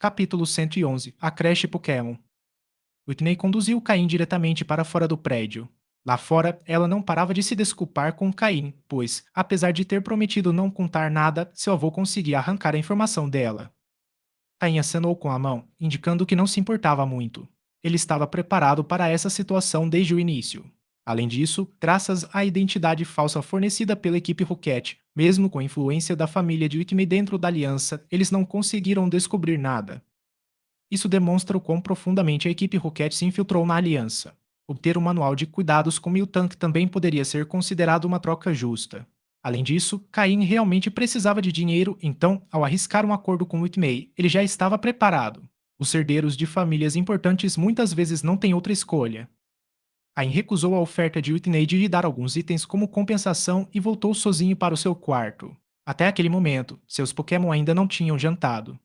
Capítulo 111. A creche Pokémon. Whitney conduziu Caim diretamente para fora do prédio. Lá fora, ela não parava de se desculpar com Caim, pois, apesar de ter prometido não contar nada, seu avô conseguia arrancar a informação dela. Caim acenou com a mão, indicando que não se importava muito. Ele estava preparado para essa situação desde o início. Além disso, graças à identidade falsa fornecida pela equipe Rocket, mesmo com a influência da família de Whitney dentro da aliança, eles não conseguiram descobrir nada. Isso demonstra o quão profundamente a equipe Rocket se infiltrou na aliança. Obter um manual de cuidados com Miltank também poderia ser considerado uma troca justa. Além disso, Cain realmente precisava de dinheiro, então, ao arriscar um acordo com Whitney, ele já estava preparado. Os herdeiros de famílias importantes muitas vezes não têm outra escolha. Cain recusou a oferta de Whitney de lhe dar alguns itens como compensação e voltou sozinho para o seu quarto. Até aquele momento, seus Pokémon ainda não tinham jantado.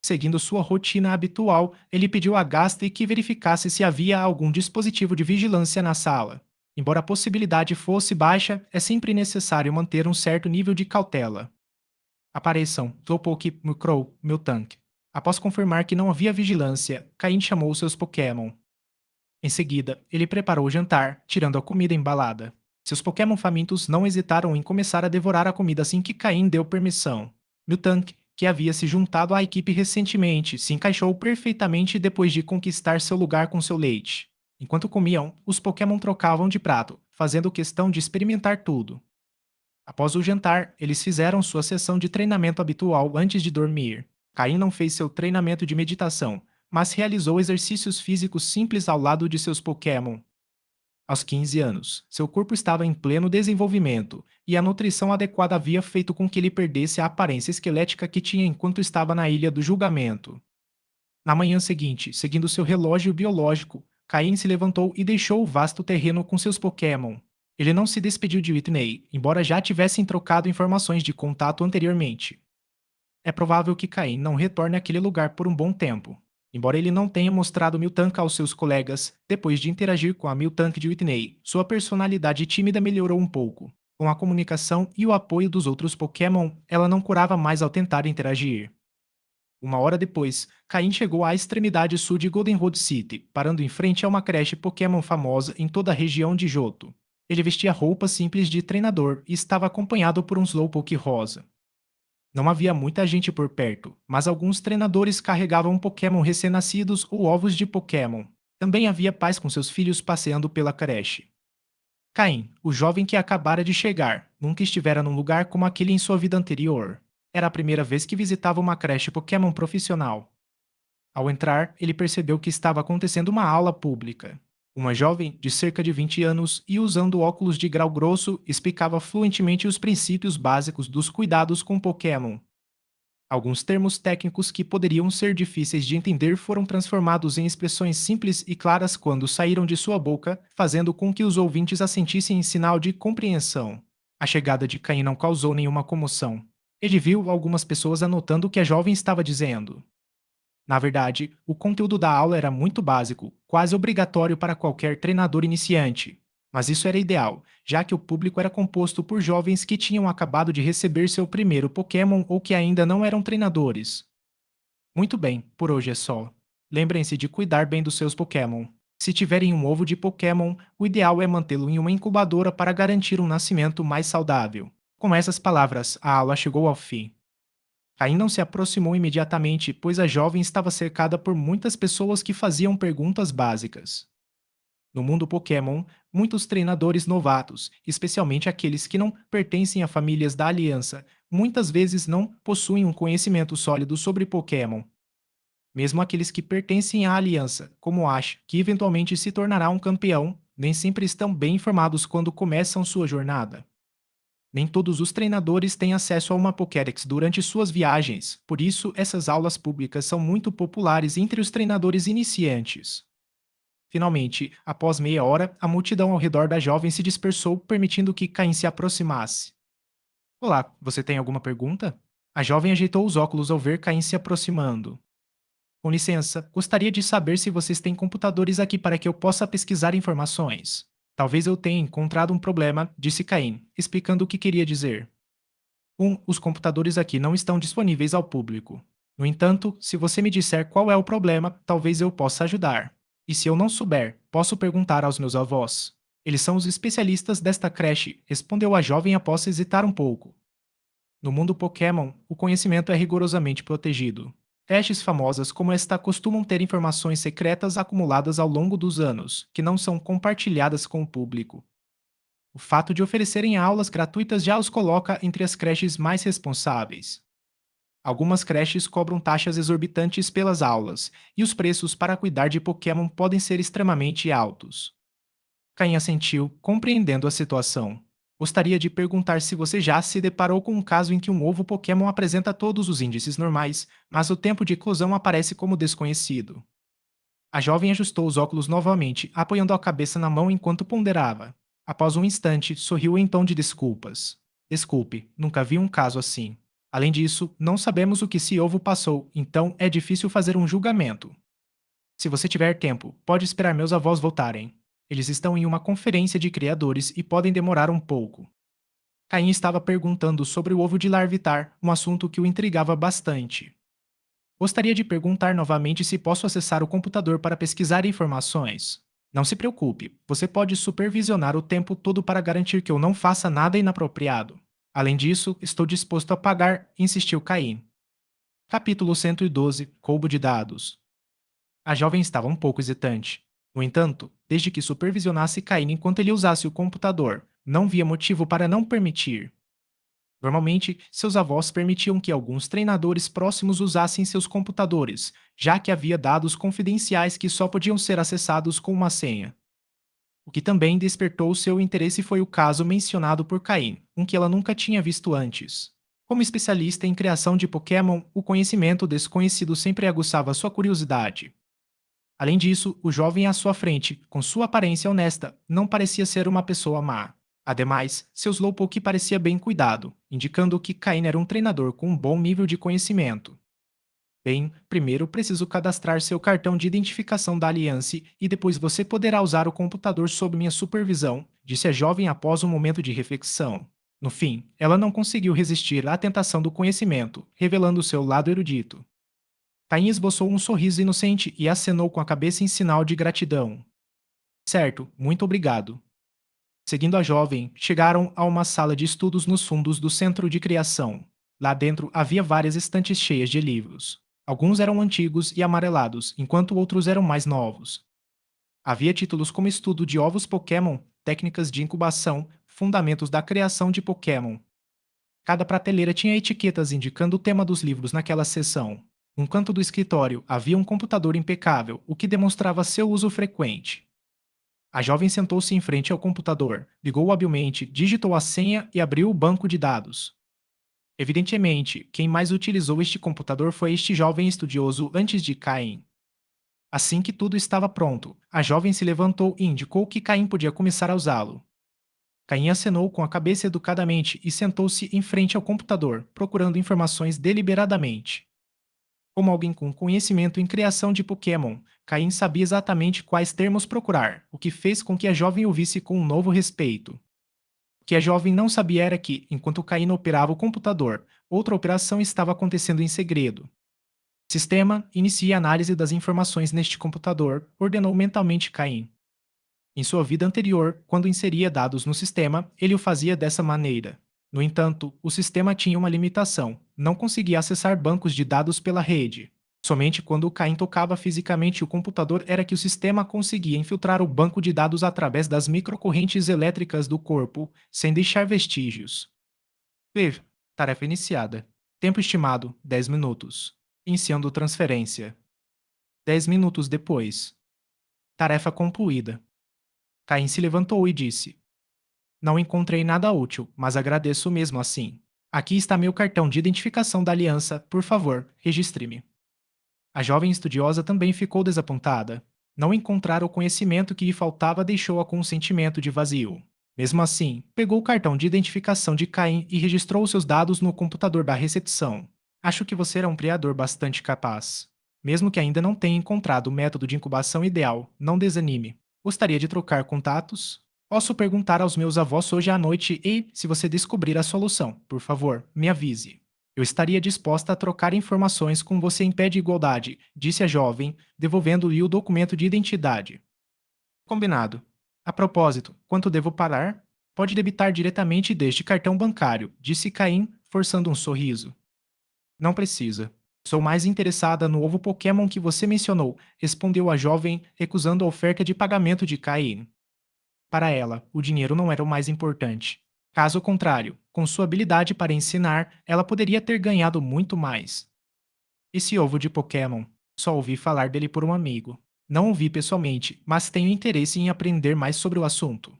Seguindo sua rotina habitual, ele pediu a Gastly que verificasse se havia algum dispositivo de vigilância na sala. Embora a possibilidade fosse baixa, é sempre necessário manter um certo nível de cautela. Apareçam Slowpoke, Mukrow, Miltank. Após confirmar que não havia vigilância, Cain chamou seus Pokémon. Em seguida, ele preparou o jantar, tirando a comida embalada. Seus Pokémon famintos não hesitaram em começar a devorar a comida assim que Caim deu permissão. Miltank, que havia se juntado à equipe recentemente, se encaixou perfeitamente depois de conquistar seu lugar com seu leite. Enquanto comiam, os Pokémon trocavam de prato, fazendo questão de experimentar tudo. Após o jantar, eles fizeram sua sessão de treinamento habitual antes de dormir. Caim não fez seu treinamento de meditação, mas realizou exercícios físicos simples ao lado de seus Pokémon. Aos 15 anos, seu corpo estava em pleno desenvolvimento, e a nutrição adequada havia feito com que ele perdesse a aparência esquelética que tinha enquanto estava na Ilha do Julgamento. Na manhã seguinte, seguindo seu relógio biológico, Caim se levantou e deixou o vasto terreno com seus Pokémon. Ele não se despediu de Whitney, embora já tivessem trocado informações de contato anteriormente. É provável que Caim não retorne àquele lugar por um bom tempo. Embora ele não tenha mostrado Miltank aos seus colegas, depois de interagir com a Miltank de Whitney, sua personalidade tímida melhorou um pouco. Com a comunicação e o apoio dos outros Pokémon, ela não curava mais ao tentar interagir. Uma hora depois, Caim chegou à extremidade sul de Goldenwood City, parando em frente a uma creche Pokémon famosa em toda a região de Johto. Ele vestia roupas simples de treinador e estava acompanhado por um Slowpoke rosa. Não havia muita gente por perto, mas alguns treinadores carregavam Pokémon recém-nascidos ou ovos de Pokémon. Também havia pais com seus filhos passeando pela creche. Caim, o jovem que acabara de chegar, nunca estivera num lugar como aquele em sua vida anterior. Era a primeira vez que visitava uma creche Pokémon profissional. Ao entrar, ele percebeu que estava acontecendo uma aula pública. Uma jovem, de cerca de 20 anos e usando óculos de grau grosso, explicava fluentemente os princípios básicos dos cuidados com Pokémon. Alguns termos técnicos que poderiam ser difíceis de entender foram transformados em expressões simples e claras quando saíram de sua boca, fazendo com que os ouvintes a sentissem em sinal de compreensão. A chegada de Caim não causou nenhuma comoção. Ele viu algumas pessoas anotando o que a jovem estava dizendo. Na verdade, o conteúdo da aula era muito básico, quase obrigatório para qualquer treinador iniciante. Mas isso era ideal, já que o público era composto por jovens que tinham acabado de receber seu primeiro Pokémon ou que ainda não eram treinadores. Muito bem, por hoje é só. Lembrem-se de cuidar bem dos seus Pokémon. Se tiverem um ovo de Pokémon, o ideal é mantê-lo em uma incubadora para garantir um nascimento mais saudável. Com essas palavras, a aula chegou ao fim. Caim não se aproximou imediatamente, pois a jovem estava cercada por muitas pessoas que faziam perguntas básicas. No mundo Pokémon, muitos treinadores novatos, especialmente aqueles que não pertencem a famílias da Aliança, muitas vezes não possuem um conhecimento sólido sobre Pokémon. Mesmo aqueles que pertencem à Aliança, como Ash, que eventualmente se tornará um campeão, nem sempre estão bem informados quando começam sua jornada. Nem todos os treinadores têm acesso a uma Pokédex durante suas viagens, por isso essas aulas públicas são muito populares entre os treinadores iniciantes. Finalmente, após meia hora, a multidão ao redor da jovem se dispersou, permitindo que Caim se aproximasse. Olá, você tem alguma pergunta? A jovem ajeitou os óculos ao ver Caim se aproximando. Com licença, gostaria de saber se vocês têm computadores aqui para que eu possa pesquisar informações. Talvez eu tenha encontrado um problema, disse Caim, explicando o que queria dizer. Os computadores aqui não estão disponíveis ao público. No entanto, se você me disser qual é o problema, talvez eu possa ajudar. E se eu não souber, posso perguntar aos meus avós. Eles são os especialistas desta creche, respondeu a jovem após hesitar um pouco. No mundo Pokémon, o conhecimento é rigorosamente protegido. Creches famosas como esta costumam ter informações secretas acumuladas ao longo dos anos, que não são compartilhadas com o público. O fato de oferecerem aulas gratuitas já os coloca entre as creches mais responsáveis. Algumas creches cobram taxas exorbitantes pelas aulas, e os preços para cuidar de Pokémon podem ser extremamente altos. Caim assentiu, compreendendo a situação. Gostaria de perguntar se você já se deparou com um caso em que um ovo Pokémon apresenta todos os índices normais, mas o tempo de eclosão aparece como desconhecido. A jovem ajustou os óculos novamente, apoiando a cabeça na mão enquanto ponderava. Após um instante, sorriu em tom de desculpas. Desculpe, nunca vi um caso assim. Além disso, não sabemos o que esse ovo passou, então é difícil fazer um julgamento. Se você tiver tempo, pode esperar meus avós voltarem. Eles estão em uma conferência de criadores e podem demorar um pouco. Caim estava perguntando sobre o ovo de Larvitar, um assunto que o intrigava bastante. Gostaria de perguntar novamente se posso acessar o computador para pesquisar informações. Não se preocupe, você pode supervisionar o tempo todo para garantir que eu não faça nada inapropriado. Além disso, estou disposto a pagar, insistiu Caim. Capítulo 112 Roubo de dados. A jovem estava um pouco hesitante. No entanto, desde que supervisionasse Caim enquanto ele usasse o computador, não via motivo para não permitir. Normalmente, seus avós permitiam que alguns treinadores próximos usassem seus computadores, já que havia dados confidenciais que só podiam ser acessados com uma senha. O que também despertou seu interesse foi o caso mencionado por Caim, um que ela nunca tinha visto antes. Como especialista em criação de Pokémon, o conhecimento desconhecido sempre aguçava sua curiosidade. Além disso, o jovem à sua frente, com sua aparência honesta, não parecia ser uma pessoa má. Ademais, seu Slowpoke parecia bem cuidado, indicando que Cain era um treinador com um bom nível de conhecimento. Bem, primeiro preciso cadastrar seu cartão de identificação da Aliança e depois você poderá usar o computador sob minha supervisão, disse a jovem após um momento de reflexão. No fim, ela não conseguiu resistir à tentação do conhecimento, revelando seu lado erudito. Caim esboçou um sorriso inocente e acenou com a cabeça em sinal de gratidão. Certo, muito obrigado. Seguindo a jovem, chegaram a uma sala de estudos nos fundos do centro de criação. Lá dentro havia várias estantes cheias de livros. Alguns eram antigos e amarelados, enquanto outros eram mais novos. Havia títulos como Estudo de Ovos Pokémon, Técnicas de Incubação, Fundamentos da Criação de Pokémon. Cada prateleira tinha etiquetas indicando o tema dos livros naquela seção. No canto do escritório havia um computador impecável, o que demonstrava seu uso frequente. A jovem sentou-se em frente ao computador, ligou habilmente, digitou a senha e abriu o banco de dados. Evidentemente, quem mais utilizou este computador foi este jovem estudioso antes de Caim. Assim que tudo estava pronto, a jovem se levantou e indicou que Caim podia começar a usá-lo. Caim acenou com a cabeça educadamente e sentou-se em frente ao computador, procurando informações deliberadamente. Como alguém com conhecimento em criação de Pokémon, Caim sabia exatamente quais termos procurar, o que fez com que a jovem o visse com um novo respeito. O que a jovem não sabia era que, enquanto Caim operava o computador, outra operação estava acontecendo em segredo. Sistema, inicie a análise das informações neste computador, ordenou mentalmente Caim. Em sua vida anterior, quando inseria dados no sistema, ele o fazia dessa maneira. No entanto, o sistema tinha uma limitação: não conseguia acessar bancos de dados pela rede. Somente quando o Caim tocava fisicamente o computador era que o sistema conseguia infiltrar o banco de dados através das microcorrentes elétricas do corpo, sem deixar vestígios. Viv, tarefa iniciada. Tempo estimado: 10 minutos. Iniciando transferência. 10 minutos depois. Tarefa concluída. Caim se levantou e disse: Não encontrei nada útil, mas agradeço mesmo assim. Aqui está meu cartão de identificação da aliança, por favor, registre-me. A jovem estudiosa também ficou desapontada. Não encontrar o conhecimento que lhe faltava deixou-a com um sentimento de vazio. Mesmo assim, pegou o cartão de identificação de Caim e registrou seus dados no computador da recepção. Acho que você é um criador bastante capaz. Mesmo que ainda não tenha encontrado o método de incubação ideal, não desanime. Gostaria de trocar contatos? Posso perguntar aos meus avós hoje à noite e, se você descobrir a solução, por favor, me avise. Eu estaria disposta a trocar informações com você em pé de igualdade, disse a jovem, devolvendo-lhe o documento de identidade. Combinado. A propósito, quanto devo pagar? Pode debitar diretamente deste cartão bancário, disse Caim, forçando um sorriso. Não precisa. Sou mais interessada no ovo Pokémon que você mencionou, respondeu a jovem, recusando a oferta de pagamento de Caim. Para ela, o dinheiro não era o mais importante. Caso contrário, com sua habilidade para ensinar, ela poderia ter ganhado muito mais. Esse ovo de Pokémon, só ouvi falar dele por um amigo. Não o vi pessoalmente, mas tenho interesse em aprender mais sobre o assunto.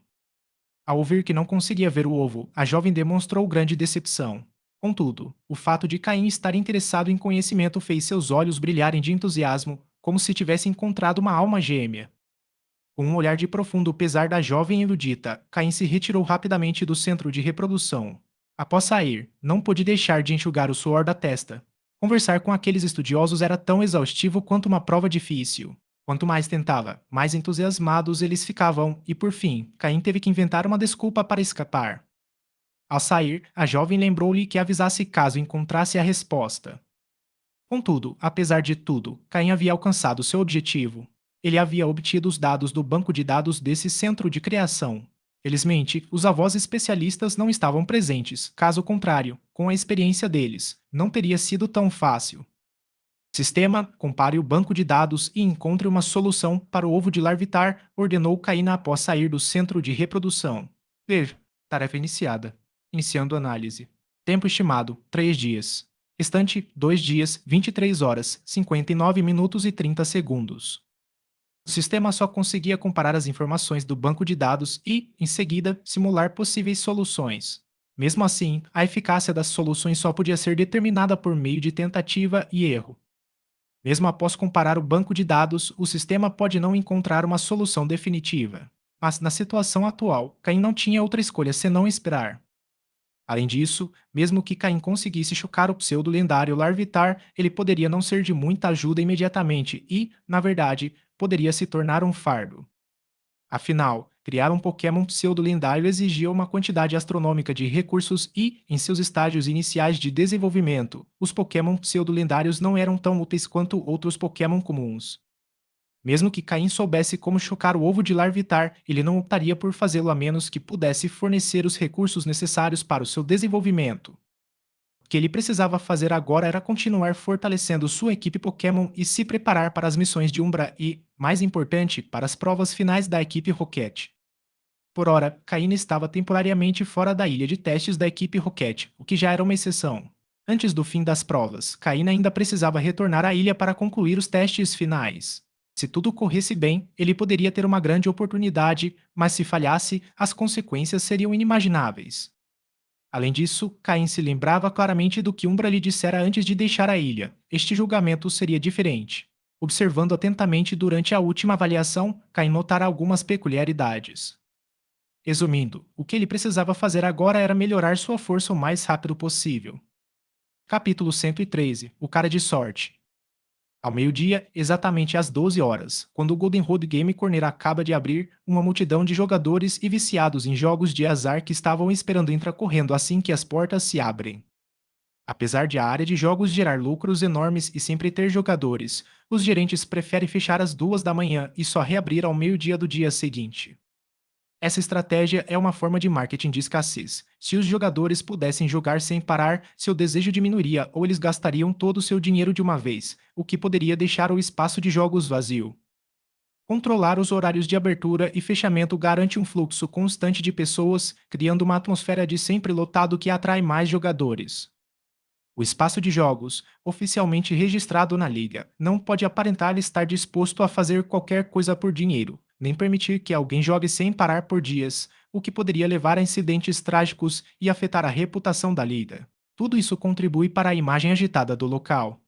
Ao ouvir que não conseguia ver o ovo, a jovem demonstrou grande decepção. Contudo, o fato de Caim estar interessado em conhecimento fez seus olhos brilharem de entusiasmo, como se tivesse encontrado uma alma gêmea. Com um olhar de profundo pesar da jovem erudita, Caim se retirou rapidamente do centro de reprodução. Após sair, não pôde deixar de enxugar o suor da testa. Conversar com aqueles estudiosos era tão exaustivo quanto uma prova difícil. Quanto mais tentava, mais entusiasmados eles ficavam, e por fim, Caim teve que inventar uma desculpa para escapar. Ao sair, a jovem lembrou-lhe que avisasse caso encontrasse a resposta. Contudo, apesar de tudo, Caim havia alcançado seu objetivo. Ele havia obtido os dados do banco de dados desse centro de criação. Felizmente, os avós especialistas não estavam presentes, caso contrário, com a experiência deles, não teria sido tão fácil. Sistema, compare o banco de dados e encontre uma solução para o ovo de Larvitar, ordenou Caína após sair do centro de reprodução. Ver. Tarefa iniciada. Iniciando análise. Tempo estimado, 3 dias. Restante, 2 dias, 23 horas, 59 minutos e 30 segundos. O sistema só conseguia comparar as informações do banco de dados e, em seguida, simular possíveis soluções. Mesmo assim, a eficácia das soluções só podia ser determinada por meio de tentativa e erro. Mesmo após comparar o banco de dados, o sistema pode não encontrar uma solução definitiva. Mas, na situação atual, Caim não tinha outra escolha senão esperar. Além disso, mesmo que Caim conseguisse chocar o pseudo-lendário Larvitar, ele poderia não ser de muita ajuda imediatamente e, na verdade, poderia se tornar um fardo. Afinal, criar um Pokémon pseudo-lendário exigia uma quantidade astronômica de recursos e, em seus estágios iniciais de desenvolvimento, os Pokémon pseudo-lendários não eram tão úteis quanto outros Pokémon comuns. Mesmo que Caim soubesse como chocar o ovo de Larvitar, ele não optaria por fazê-lo a menos que pudesse fornecer os recursos necessários para o seu desenvolvimento. O que ele precisava fazer agora era continuar fortalecendo sua equipe Pokémon e se preparar para as missões de Umbra e, mais importante, para as provas finais da equipe Rocket. Por ora, Caína estava temporariamente fora da ilha de testes da equipe Rocket, o que já era uma exceção. Antes do fim das provas, Caína ainda precisava retornar à ilha para concluir os testes finais. Se tudo corresse bem, ele poderia ter uma grande oportunidade, mas se falhasse, as consequências seriam inimagináveis. Além disso, Caim se lembrava claramente do que Umbra lhe dissera antes de deixar a ilha. Este julgamento seria diferente. Observando atentamente durante a última avaliação, Caim notara algumas peculiaridades. Resumindo, o que ele precisava fazer agora era melhorar sua força o mais rápido possível. Capítulo 113. O cara de sorte. Ao meio-dia, exatamente às 12 horas, quando o Golden Road Game Corner acaba de abrir, uma multidão de jogadores e viciados em jogos de azar que estavam esperando entrar correndo assim que as portas se abrem. Apesar de a área de jogos gerar lucros enormes e sempre ter jogadores, os gerentes preferem fechar às 2 da manhã e só reabrir ao meio-dia do dia seguinte. Essa estratégia é uma forma de marketing de escassez. Se os jogadores pudessem jogar sem parar, seu desejo diminuiria ou eles gastariam todo o seu dinheiro de uma vez, o que poderia deixar o espaço de jogos vazio. Controlar os horários de abertura e fechamento garante um fluxo constante de pessoas, criando uma atmosfera de sempre lotado que atrai mais jogadores. O espaço de jogos, oficialmente registrado na liga, não pode aparentar estar disposto a fazer qualquer coisa por dinheiro, nem permitir que alguém jogue sem parar por dias, o que poderia levar a incidentes trágicos e afetar a reputação da liga. Tudo isso contribui para a imagem agitada do local.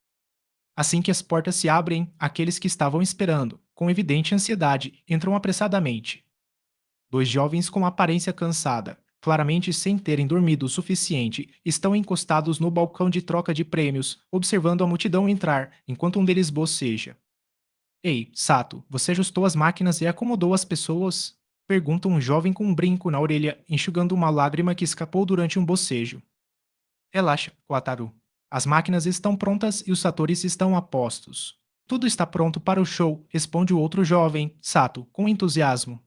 Assim que as portas se abrem, aqueles que estavam esperando, com evidente ansiedade, entram apressadamente. Dois jovens com aparência cansada, claramente sem terem dormido o suficiente, estão encostados no balcão de troca de prêmios, observando a multidão entrar, enquanto um deles boceja. Ei, Sato, você ajustou as máquinas e acomodou as pessoas? Pergunta um jovem com um brinco na orelha, enxugando uma lágrima que escapou durante um bocejo. Relaxa, Wataru. As máquinas estão prontas e os satoris estão a postos. Tudo está pronto para o show, responde o outro jovem, Sato, com entusiasmo.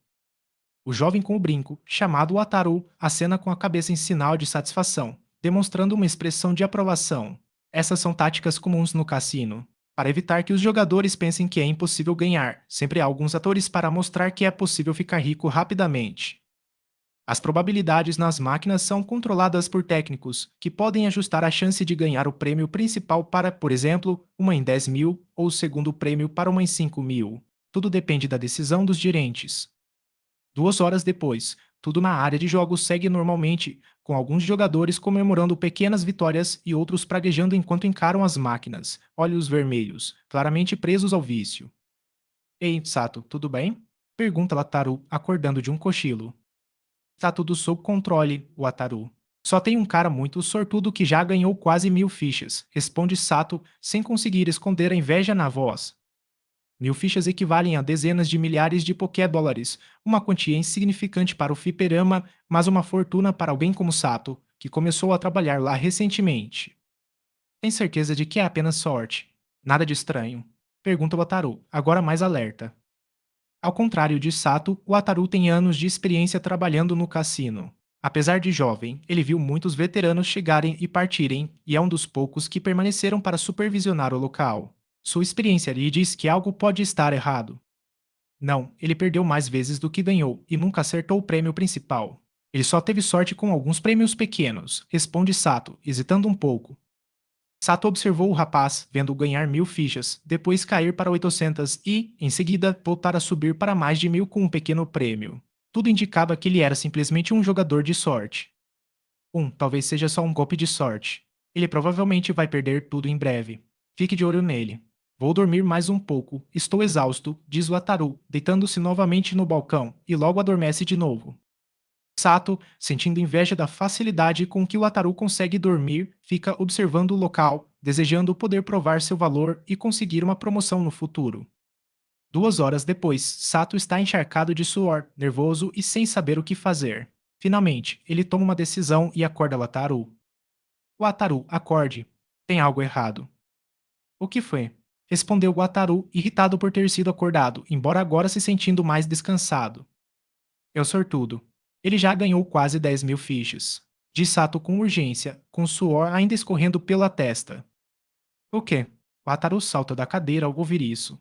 O jovem com o brinco, chamado Wataru, acena com a cabeça em sinal de satisfação, demonstrando uma expressão de aprovação. Essas são táticas comuns no cassino. Para evitar que os jogadores pensem que é impossível ganhar, sempre há alguns atores para mostrar que é possível ficar rico rapidamente. As probabilidades nas máquinas são controladas por técnicos, que podem ajustar a chance de ganhar o prêmio principal para, por exemplo, uma em 10.000 ou o segundo prêmio para uma em 5.000. Tudo depende da decisão dos gerentes. 2 horas depois, tudo na área de jogos segue normalmente, com alguns jogadores comemorando pequenas vitórias e outros praguejando enquanto encaram as máquinas, olhos vermelhos, claramente presos ao vício. Ei, Sato, tudo bem? Pergunta Lataru, acordando de um cochilo. Tá tudo sob controle, Wataru. Só tem um cara muito sortudo que já ganhou quase 1.000 fichas, responde Sato, sem conseguir esconder a inveja na voz. 1.000 fichas equivalem a dezenas de milhares de Poké-dólares, uma quantia insignificante para o fliperama, mas uma fortuna para alguém como Sato, que começou a trabalhar lá recentemente. Tem certeza de que é apenas sorte? Nada de estranho? Pergunta Wataru, agora mais alerta. Ao contrário de Sato, o Wataru tem anos de experiência trabalhando no cassino. Apesar de jovem, ele viu muitos veteranos chegarem e partirem, e é um dos poucos que permaneceram para supervisionar o local. Sua experiência lhe diz que algo pode estar errado. Não, ele perdeu mais vezes do que ganhou e nunca acertou o prêmio principal. Ele só teve sorte com alguns prêmios pequenos, responde Sato, hesitando um pouco. Sato observou o rapaz, vendo-o ganhar 1.000 fichas, depois cair para 800 e, em seguida, voltar a subir para mais de 1.000 com um pequeno prêmio. Tudo indicava que ele era simplesmente um jogador de sorte. Talvez seja só um golpe de sorte. Ele provavelmente vai perder tudo em breve. Fique de olho nele. Vou dormir mais um pouco. Estou exausto, diz o Ataru, deitando-se novamente no balcão, e logo adormece de novo. Sato, sentindo inveja da facilidade com que o Ataru consegue dormir, fica observando o local, desejando poder provar seu valor e conseguir uma promoção no futuro. 2 horas depois, Sato está encharcado de suor, nervoso e sem saber o que fazer. Finalmente, ele toma uma decisão e acorda o Ataru. O Ataru, acorde. Tem algo errado. O que foi? Respondeu o Ataru, irritado por ter sido acordado, embora agora se sentindo mais descansado. É o sortudo. Ele já ganhou quase 10.000 fichas. Disse Sato com urgência, com suor ainda escorrendo pela testa. O quê? O Ataru salta da cadeira ao ouvir isso.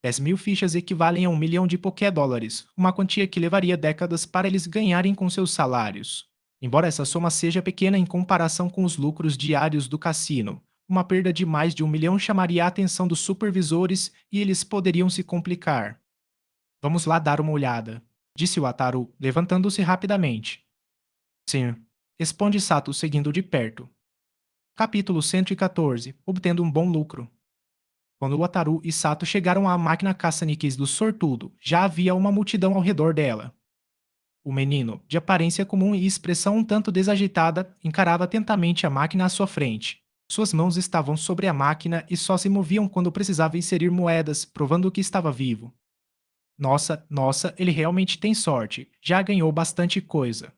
10.000 fichas equivalem a 1 milhão de Poké-dólares, uma quantia que levaria décadas para eles ganharem com seus salários. Embora essa soma seja pequena em comparação com os lucros diários do cassino, uma perda de mais de 1 milhão chamaria a atenção dos supervisores e eles poderiam se complicar. Vamos lá dar uma olhada, disse o Ataru, levantando-se rapidamente. Sim, responde Sato seguindo de perto. Capítulo 114, obtendo um bom lucro. Quando Wataru e Sato chegaram à máquina caça-níqueis do sortudo, já havia uma multidão ao redor dela. O menino, de aparência comum e expressão um tanto desajeitada, encarava atentamente a máquina à sua frente. Suas mãos estavam sobre a máquina e só se moviam quando precisava inserir moedas, provando que estava vivo. Nossa, nossa, ele realmente tem sorte. Já ganhou bastante coisa.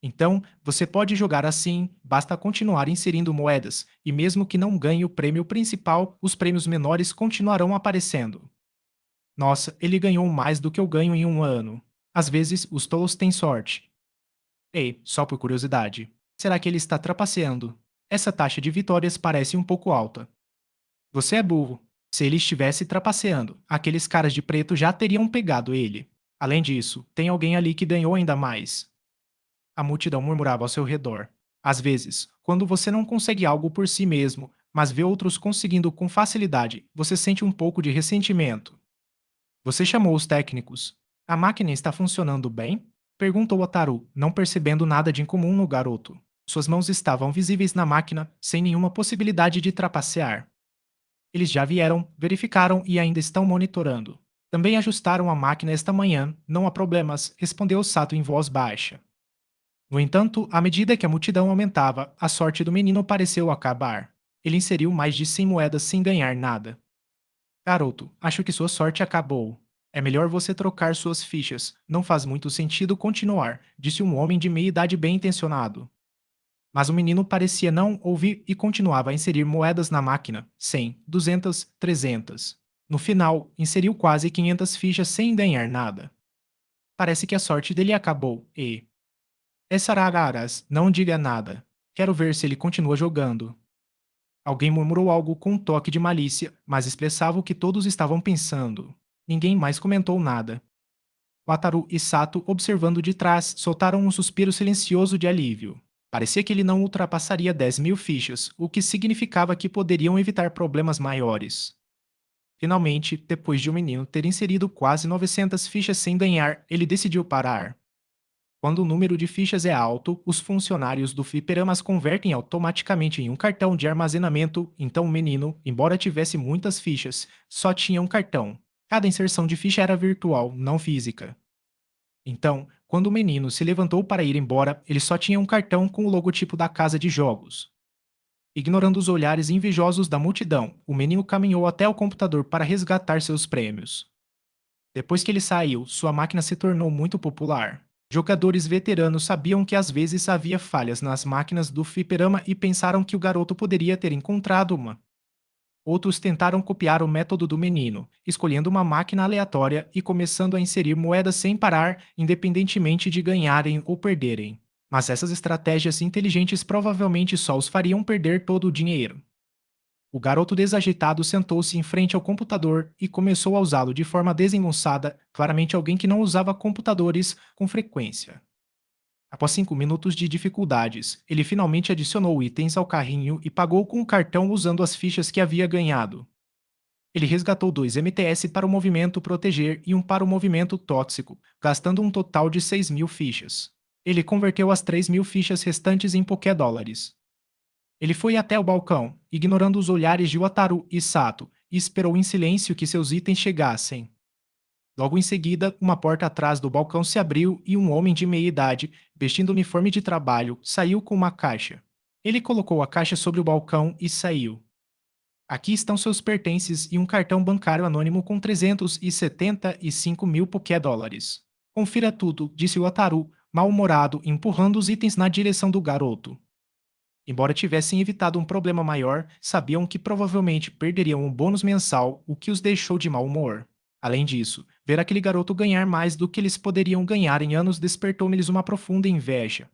Então, você pode jogar assim, basta continuar inserindo moedas, e mesmo que não ganhe o prêmio principal, os prêmios menores continuarão aparecendo. Nossa, ele ganhou mais do que eu ganho em um ano. Às vezes, os tolos têm sorte. Ei, só por curiosidade, será que ele está trapaceando? Essa taxa de vitórias parece um pouco alta. Você é burro. Se ele estivesse trapaceando, aqueles caras de preto já teriam pegado ele. Além disso, tem alguém ali que ganhou ainda mais. A multidão murmurava ao seu redor. Às vezes, quando você não consegue algo por si mesmo, mas vê outros conseguindo com facilidade, você sente um pouco de ressentimento. Você chamou os técnicos. A máquina está funcionando bem? Perguntou Otaru, não percebendo nada de incomum no garoto. Suas mãos estavam visíveis na máquina, sem nenhuma possibilidade de trapacear. Eles já vieram, verificaram e ainda estão monitorando. Também ajustaram a máquina esta manhã, não há problemas, respondeu Sato em voz baixa. No entanto, à medida que a multidão aumentava, a sorte do menino pareceu acabar. Ele inseriu mais de 100 moedas sem ganhar nada. Garoto, acho que sua sorte acabou. É melhor você trocar suas fichas. Não faz muito sentido continuar, disse um homem de meia idade bem intencionado. Mas o menino parecia não ouvir e continuava a inserir moedas na máquina: 100, 200, 300. No final, inseriu quase 500 fichas sem ganhar nada. Parece que a sorte dele acabou e... Essarararas, não diga nada. Quero ver se ele continua jogando. Alguém murmurou algo com um toque de malícia, mas expressava o que todos estavam pensando. Ninguém mais comentou nada. Wataru e Sato, observando de trás, soltaram um suspiro silencioso de alívio. Parecia que ele não ultrapassaria 10.000 fichas, o que significava que poderiam evitar problemas maiores. Finalmente, depois de o menino ter inserido quase 900 fichas sem ganhar, ele decidiu parar. Quando o número de fichas é alto, os funcionários do fliperama as convertem automaticamente em um cartão de armazenamento, então o menino, embora tivesse muitas fichas, só tinha um cartão. Cada inserção de ficha era virtual, não física. Então, quando o menino se levantou para ir embora, ele só tinha um cartão com o logotipo da casa de jogos. Ignorando os olhares invejosos da multidão, o menino caminhou até o computador para resgatar seus prêmios. Depois que ele saiu, sua máquina se tornou muito popular. Jogadores veteranos sabiam que às vezes havia falhas nas máquinas do fliperama e pensaram que o garoto poderia ter encontrado uma. Outros tentaram copiar o método do menino, escolhendo uma máquina aleatória e começando a inserir moedas sem parar, independentemente de ganharem ou perderem. Mas essas estratégias inteligentes provavelmente só os fariam perder todo o dinheiro. O garoto desajeitado sentou-se em frente ao computador e começou a usá-lo de forma desengonçada, claramente alguém que não usava computadores com frequência. Após 5 minutos de dificuldades, ele finalmente adicionou itens ao carrinho e pagou com o cartão usando as fichas que havia ganhado. Ele resgatou 2 MTS para o movimento proteger e um para o movimento tóxico, gastando um total de 6.000 fichas. Ele converteu as 3.000 fichas restantes em Pokédólares. Ele foi até o balcão, ignorando os olhares de Wataru e Sato, e esperou em silêncio que seus itens chegassem. Logo em seguida, uma porta atrás do balcão se abriu e um homem de meia idade, vestindo uniforme de trabalho, saiu com uma caixa. Ele colocou a caixa sobre o balcão e saiu. Aqui estão seus pertences e um cartão bancário anônimo com 375.000 Pokédólares. Confira tudo, disse o Wataru, mal-humorado, empurrando os itens na direção do garoto. Embora tivessem evitado um problema maior, sabiam que provavelmente perderiam um bônus mensal, o que os deixou de mau humor. Além disso, ver aquele garoto ganhar mais do que eles poderiam ganhar em anos despertou neles uma profunda inveja.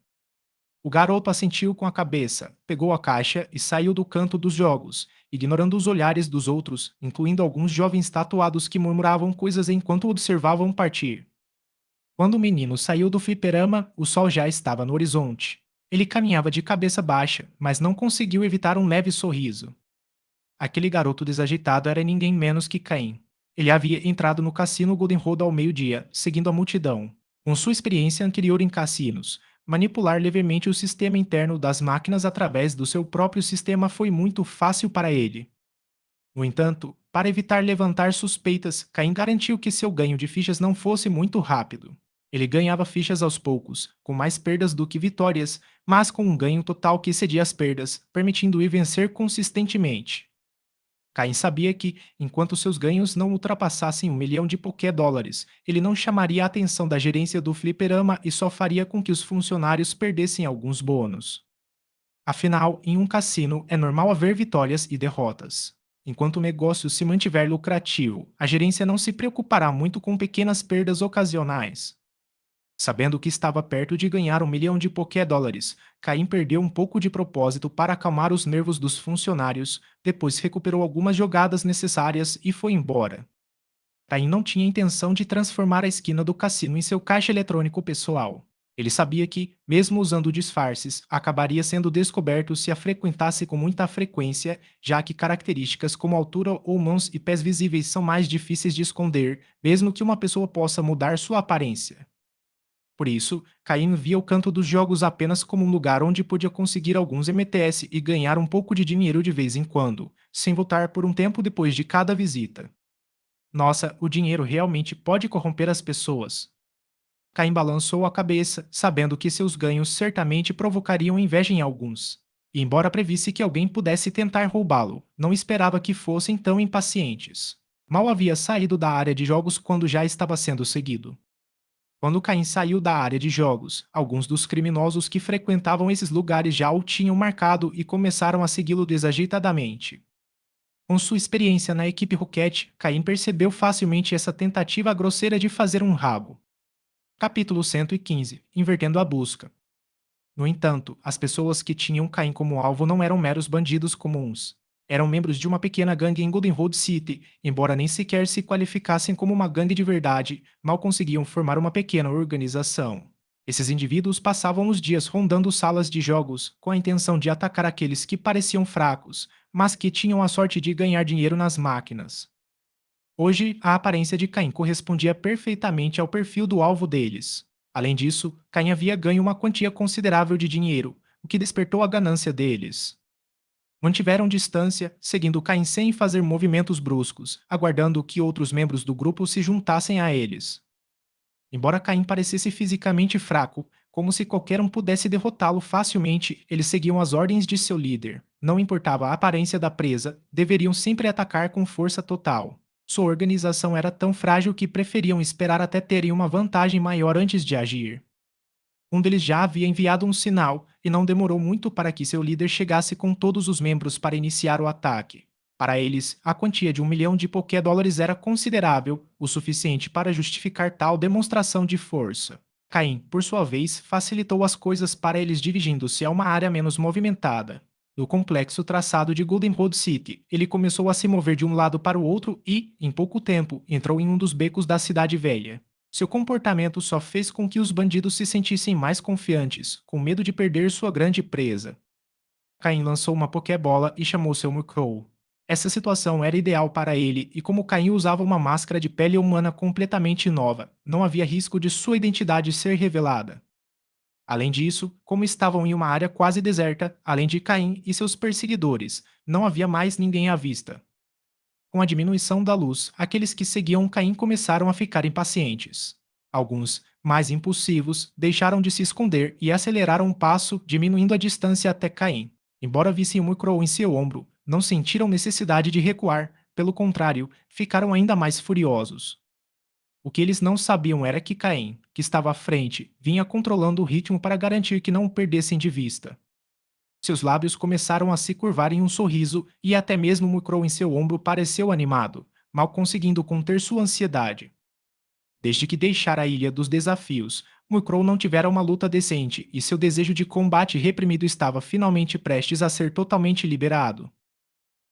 O garoto assentiu com a cabeça, pegou a caixa e saiu do canto dos jogos, ignorando os olhares dos outros, incluindo alguns jovens tatuados que murmuravam coisas enquanto observavam partir. Quando o menino saiu do fliperama, o sol já estava no horizonte. Ele caminhava de cabeça baixa, mas não conseguiu evitar um leve sorriso. Aquele garoto desajeitado era ninguém menos que Caim. Ele havia entrado no cassino Golden Road ao meio-dia, seguindo a multidão. Com sua experiência anterior em cassinos, manipular levemente o sistema interno das máquinas através do seu próprio sistema foi muito fácil para ele. No entanto, para evitar levantar suspeitas, Caim garantiu que seu ganho de fichas não fosse muito rápido. Ele ganhava fichas aos poucos, com mais perdas do que vitórias, mas com um ganho total que excedia as perdas, permitindo-o vencer consistentemente. Caim sabia que, enquanto seus ganhos não ultrapassassem 1 milhão de Pokédólares, ele não chamaria a atenção da gerência do fliperama e só faria com que os funcionários perdessem alguns bônus. Afinal, em um cassino é normal haver vitórias e derrotas. Enquanto o negócio se mantiver lucrativo, a gerência não se preocupará muito com pequenas perdas ocasionais. Sabendo que estava perto de ganhar 1 milhão de Pokédólares, Caim perdeu um pouco de propósito para acalmar os nervos dos funcionários, depois recuperou algumas jogadas necessárias e foi embora. Caim não tinha intenção de transformar a esquina do cassino em seu caixa eletrônico pessoal. Ele sabia que, mesmo usando disfarces, acabaria sendo descoberto se a frequentasse com muita frequência, já que características como altura ou mãos e pés visíveis são mais difíceis de esconder, mesmo que uma pessoa possa mudar sua aparência. Por isso, Caim via o canto dos jogos apenas como um lugar onde podia conseguir alguns MTS e ganhar um pouco de dinheiro de vez em quando, sem voltar por um tempo depois de cada visita. Nossa, o dinheiro realmente pode corromper as pessoas. Caim balançou a cabeça, sabendo que seus ganhos certamente provocariam inveja em alguns. E embora previsse que alguém pudesse tentar roubá-lo, não esperava que fossem tão impacientes. Mal havia saído da área de jogos quando já estava sendo seguido. Quando Caim saiu da área de jogos, alguns dos criminosos que frequentavam esses lugares já o tinham marcado e começaram a segui-lo desajeitadamente. Com sua experiência na equipe Rocket, Caim percebeu facilmente essa tentativa grosseira de fazer um rabo. Capítulo 115. Invertendo a busca. No entanto, as pessoas que tinham Caim como alvo não eram meros bandidos comuns. Eram membros de uma pequena gangue em Golden Road City, embora nem sequer se qualificassem como uma gangue de verdade, mal conseguiam formar uma pequena organização. Esses indivíduos passavam os dias rondando salas de jogos com a intenção de atacar aqueles que pareciam fracos, mas que tinham a sorte de ganhar dinheiro nas máquinas. Hoje, a aparência de Caim correspondia perfeitamente ao perfil do alvo deles. Além disso, Caim havia ganho uma quantia considerável de dinheiro, o que despertou a ganância deles. Mantiveram distância, seguindo Caim sem fazer movimentos bruscos, aguardando que outros membros do grupo se juntassem a eles. Embora Caim parecesse fisicamente fraco, como se qualquer um pudesse derrotá-lo facilmente, eles seguiam as ordens de seu líder. Não importava a aparência da presa, deveriam sempre atacar com força total. Sua organização era tão frágil que preferiam esperar até terem uma vantagem maior antes de agir. Um deles já havia enviado um sinal, e não demorou muito para que seu líder chegasse com todos os membros para iniciar o ataque. Para eles, a quantia de 1 milhão de Poké-dólares era considerável, o suficiente para justificar tal demonstração de força. Caim, por sua vez, facilitou as coisas para eles dirigindo-se a uma área menos movimentada. No complexo traçado de Golden Road City, ele começou a se mover de um lado para o outro e, em pouco tempo, entrou em um dos becos da cidade velha. Seu comportamento só fez com que os bandidos se sentissem mais confiantes, com medo de perder sua grande presa. Caim lançou uma Pokébola e chamou seu Murkrow. Essa situação era ideal para ele, e como Caim usava uma máscara de pele humana completamente nova, não havia risco de sua identidade ser revelada. Além disso, como estavam em uma área quase deserta, além de Caim e seus perseguidores, não havia mais ninguém à vista. Com a diminuição da luz, aqueles que seguiam Caim começaram a ficar impacientes. Alguns, mais impulsivos, deixaram de se esconder e aceleraram o passo, diminuindo a distância até Caim. Embora vissem o Murkrow em seu ombro, não sentiram necessidade de recuar, pelo contrário, ficaram ainda mais furiosos. O que eles não sabiam era que Caim, que estava à frente, vinha controlando o ritmo para garantir que não o perdessem de vista. Seus lábios começaram a se curvar em um sorriso e até mesmo o Murkrow em seu ombro pareceu animado, mal conseguindo conter sua ansiedade. Desde que deixara a Ilha dos Desafios, Murkrow não tivera uma luta decente e seu desejo de combate reprimido estava finalmente prestes a ser totalmente liberado.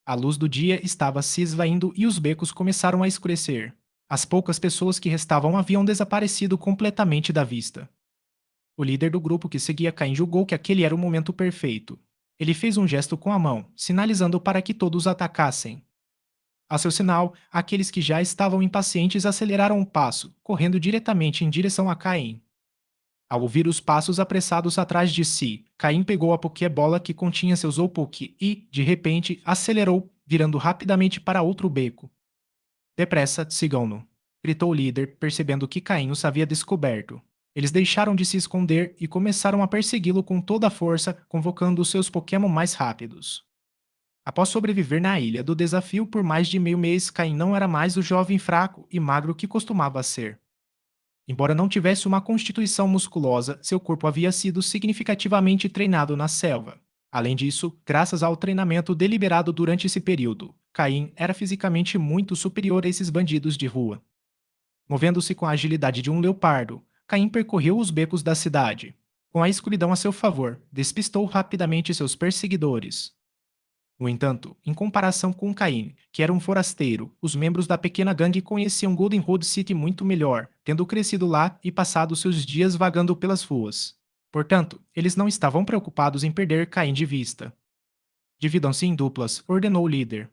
A luz do dia estava se esvaindo e os becos começaram a escurecer. As poucas pessoas que restavam haviam desaparecido completamente da vista. O líder do grupo que seguia Caim julgou que aquele era o momento perfeito. Ele fez um gesto com a mão, sinalizando para que todos atacassem. A seu sinal, aqueles que já estavam impacientes aceleraram o passo, correndo diretamente em direção a Caim. Ao ouvir os passos apressados atrás de si, Caim pegou a Pokébola que continha seus Opuk e, de repente, acelerou, virando rapidamente para outro beco. Depressa, sigam-no, gritou o líder, percebendo que Caim os havia descoberto. Eles deixaram de se esconder e começaram a persegui-lo com toda a força, convocando os seus Pokémon mais rápidos. Após sobreviver na ilha do desafio por mais de meio mês, Caim não era mais o jovem fraco e magro que costumava ser. Embora não tivesse uma constituição musculosa, seu corpo havia sido significativamente treinado na selva. Além disso, graças ao treinamento deliberado durante esse período, Caim era fisicamente muito superior a esses bandidos de rua. Movendo-se com a agilidade de um leopardo, Caim percorreu os becos da cidade. Com a escuridão a seu favor, despistou rapidamente seus perseguidores. No entanto, em comparação com Caim, que era um forasteiro, os membros da pequena gangue conheciam Golden Road City muito melhor, tendo crescido lá e passado seus dias vagando pelas ruas. Portanto, eles não estavam preocupados em perder Caim de vista. Dividam-se em duplas, ordenou o líder.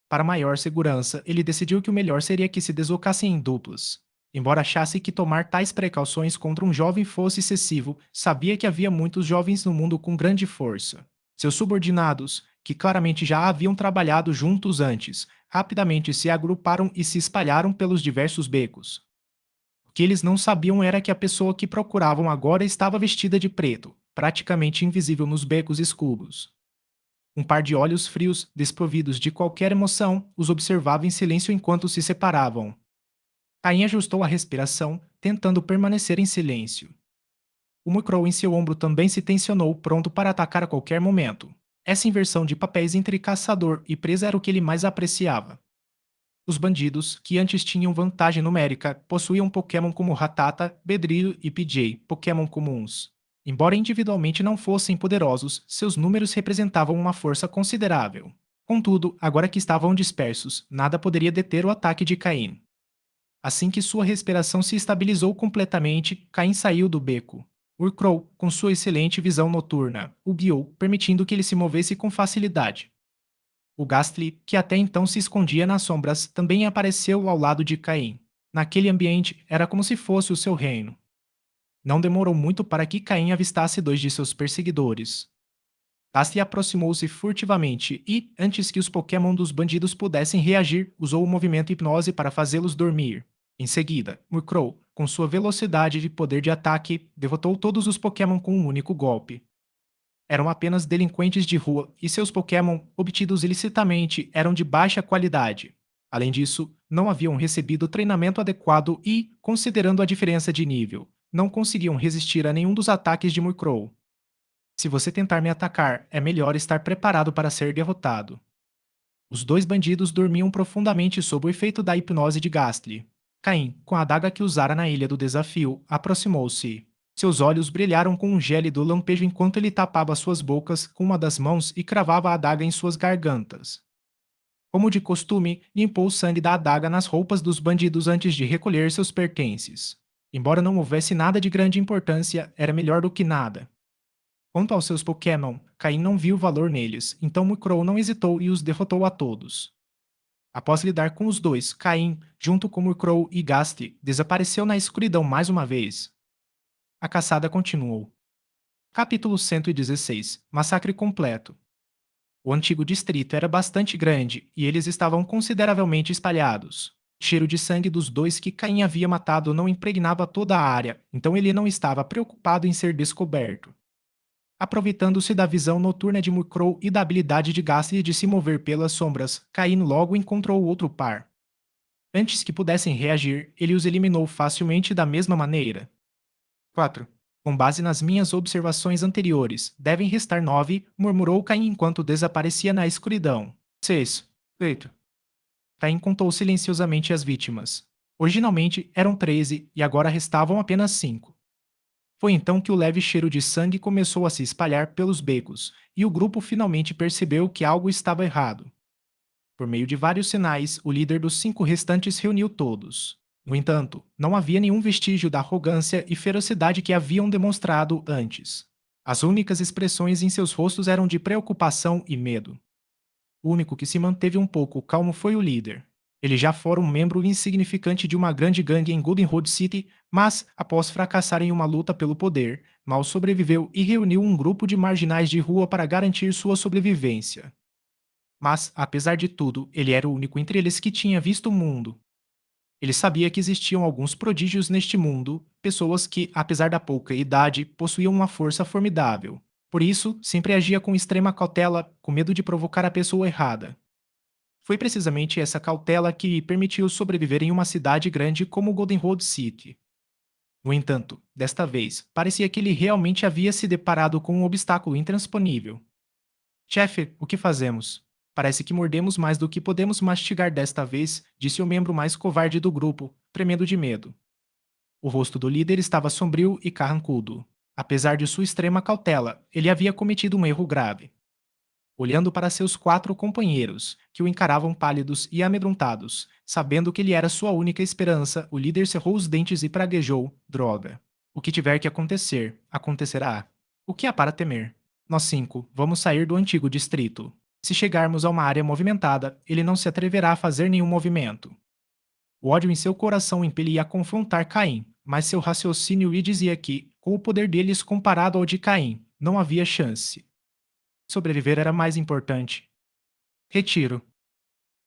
Para maior segurança, ele decidiu que o melhor seria que se deslocassem em duplas. Embora achasse que tomar tais precauções contra um jovem fosse excessivo, sabia que havia muitos jovens no mundo com grande força. Seus subordinados, que claramente já haviam trabalhado juntos antes, rapidamente se agruparam e se espalharam pelos diversos becos. O que eles não sabiam era que a pessoa que procuravam agora estava vestida de preto, praticamente invisível nos becos escuros. Um par de olhos frios, desprovidos de qualquer emoção, os observava em silêncio enquanto se separavam. Caim ajustou a respiração, tentando permanecer em silêncio. O Murkrow em seu ombro também se tensionou, pronto para atacar a qualquer momento. Essa inversão de papéis entre caçador e presa era o que ele mais apreciava. Os bandidos, que antes tinham vantagem numérica, possuíam Pokémon como Rattata, Beedrill e PJ, Pokémon comuns. Embora individualmente não fossem poderosos, seus números representavam uma força considerável. Contudo, agora que estavam dispersos, nada poderia deter o ataque de Caim. Assim que sua respiração se estabilizou completamente, Caim saiu do beco. Murkrow, com sua excelente visão noturna, o guiou, permitindo que ele se movesse com facilidade. O Gastly, que até então se escondia nas sombras, também apareceu ao lado de Caim. Naquele ambiente, era como se fosse o seu reino. Não demorou muito para que Caim avistasse dois de seus perseguidores. Gastly aproximou-se furtivamente e, antes que os Pokémon dos bandidos pudessem reagir, usou o movimento hipnose para fazê-los dormir. Em seguida, Murkrow, com sua velocidade e poder de ataque, derrotou todos os Pokémon com um único golpe. Eram apenas delinquentes de rua e seus Pokémon, obtidos ilicitamente, eram de baixa qualidade. Além disso, não haviam recebido treinamento adequado e, considerando a diferença de nível, não conseguiam resistir a nenhum dos ataques de Murkrow. Se você tentar me atacar, é melhor estar preparado para ser derrotado. Os dois bandidos dormiam profundamente sob o efeito da hipnose de Gastly. Caim, com a adaga que usara na ilha do desafio, aproximou-se. Seus olhos brilharam com um gélido lampejo enquanto ele tapava suas bocas com uma das mãos e cravava a adaga em suas gargantas. Como de costume, limpou o sangue da adaga nas roupas dos bandidos antes de recolher seus pertences. Embora não houvesse nada de grande importância, era melhor do que nada. Quanto aos seus Pokémon, Caim não viu valor neles, então Murkrow não hesitou e os derrotou a todos. Após lidar com os dois, Caim, junto com Murkrow e Gastly, desapareceu na escuridão mais uma vez. A caçada continuou. Capítulo 116 Massacre completo. O antigo distrito era bastante grande e eles estavam consideravelmente espalhados. O cheiro de sangue dos dois que Caim havia matado não impregnava toda a área, então ele não estava preocupado em ser descoberto. Aproveitando-se da visão noturna de Murkrow e da habilidade de Gastly de se mover pelas sombras, Caim logo encontrou outro par. Antes que pudessem reagir, ele os eliminou facilmente da mesma maneira. 4. Com base nas minhas observações anteriores, devem restar 9, murmurou Caim enquanto desaparecia na escuridão. 6. Feito. Caim contou silenciosamente as vítimas. Originalmente eram 13 e agora restavam apenas 5. Foi então que o leve cheiro de sangue começou a se espalhar pelos becos, e o grupo finalmente percebeu que algo estava errado. Por meio de vários sinais, o líder dos 5 restantes reuniu todos. No entanto, não havia nenhum vestígio da arrogância e ferocidade que haviam demonstrado antes. As únicas expressões em seus rostos eram de preocupação e medo. O único que se manteve um pouco calmo foi o líder. Ele já fora um membro insignificante de uma grande gangue em Goldenrod City, mas, após fracassar em uma luta pelo poder, mal sobreviveu e reuniu um grupo de marginais de rua para garantir sua sobrevivência. Mas, apesar de tudo, ele era o único entre eles que tinha visto o mundo. Ele sabia que existiam alguns prodígios neste mundo, pessoas que, apesar da pouca idade, possuíam uma força formidável. Por isso, sempre agia com extrema cautela, com medo de provocar a pessoa errada. Foi precisamente essa cautela que permitiu sobreviver em uma cidade grande como Goldenrod City. No entanto, desta vez, parecia que ele realmente havia se deparado com um obstáculo intransponível. Chefe, o que fazemos? Parece que mordemos mais do que podemos mastigar desta vez, disse o membro mais covarde do grupo, tremendo de medo. O rosto do líder estava sombrio e carrancudo. Apesar de sua extrema cautela, ele havia cometido um erro grave. Olhando para seus 4 companheiros, que o encaravam pálidos e amedrontados, sabendo que ele era sua única esperança, o líder cerrou os dentes e praguejou: droga. O que tiver que acontecer, acontecerá. O que há para temer? Nós 5 vamos sair do antigo distrito. Se chegarmos a uma área movimentada, ele não se atreverá a fazer nenhum movimento. O ódio em seu coração o impelia a confrontar Caim, mas seu raciocínio lhe dizia que, com o poder deles comparado ao de Caim, não havia chance. Sobreviver era mais importante. Retiro.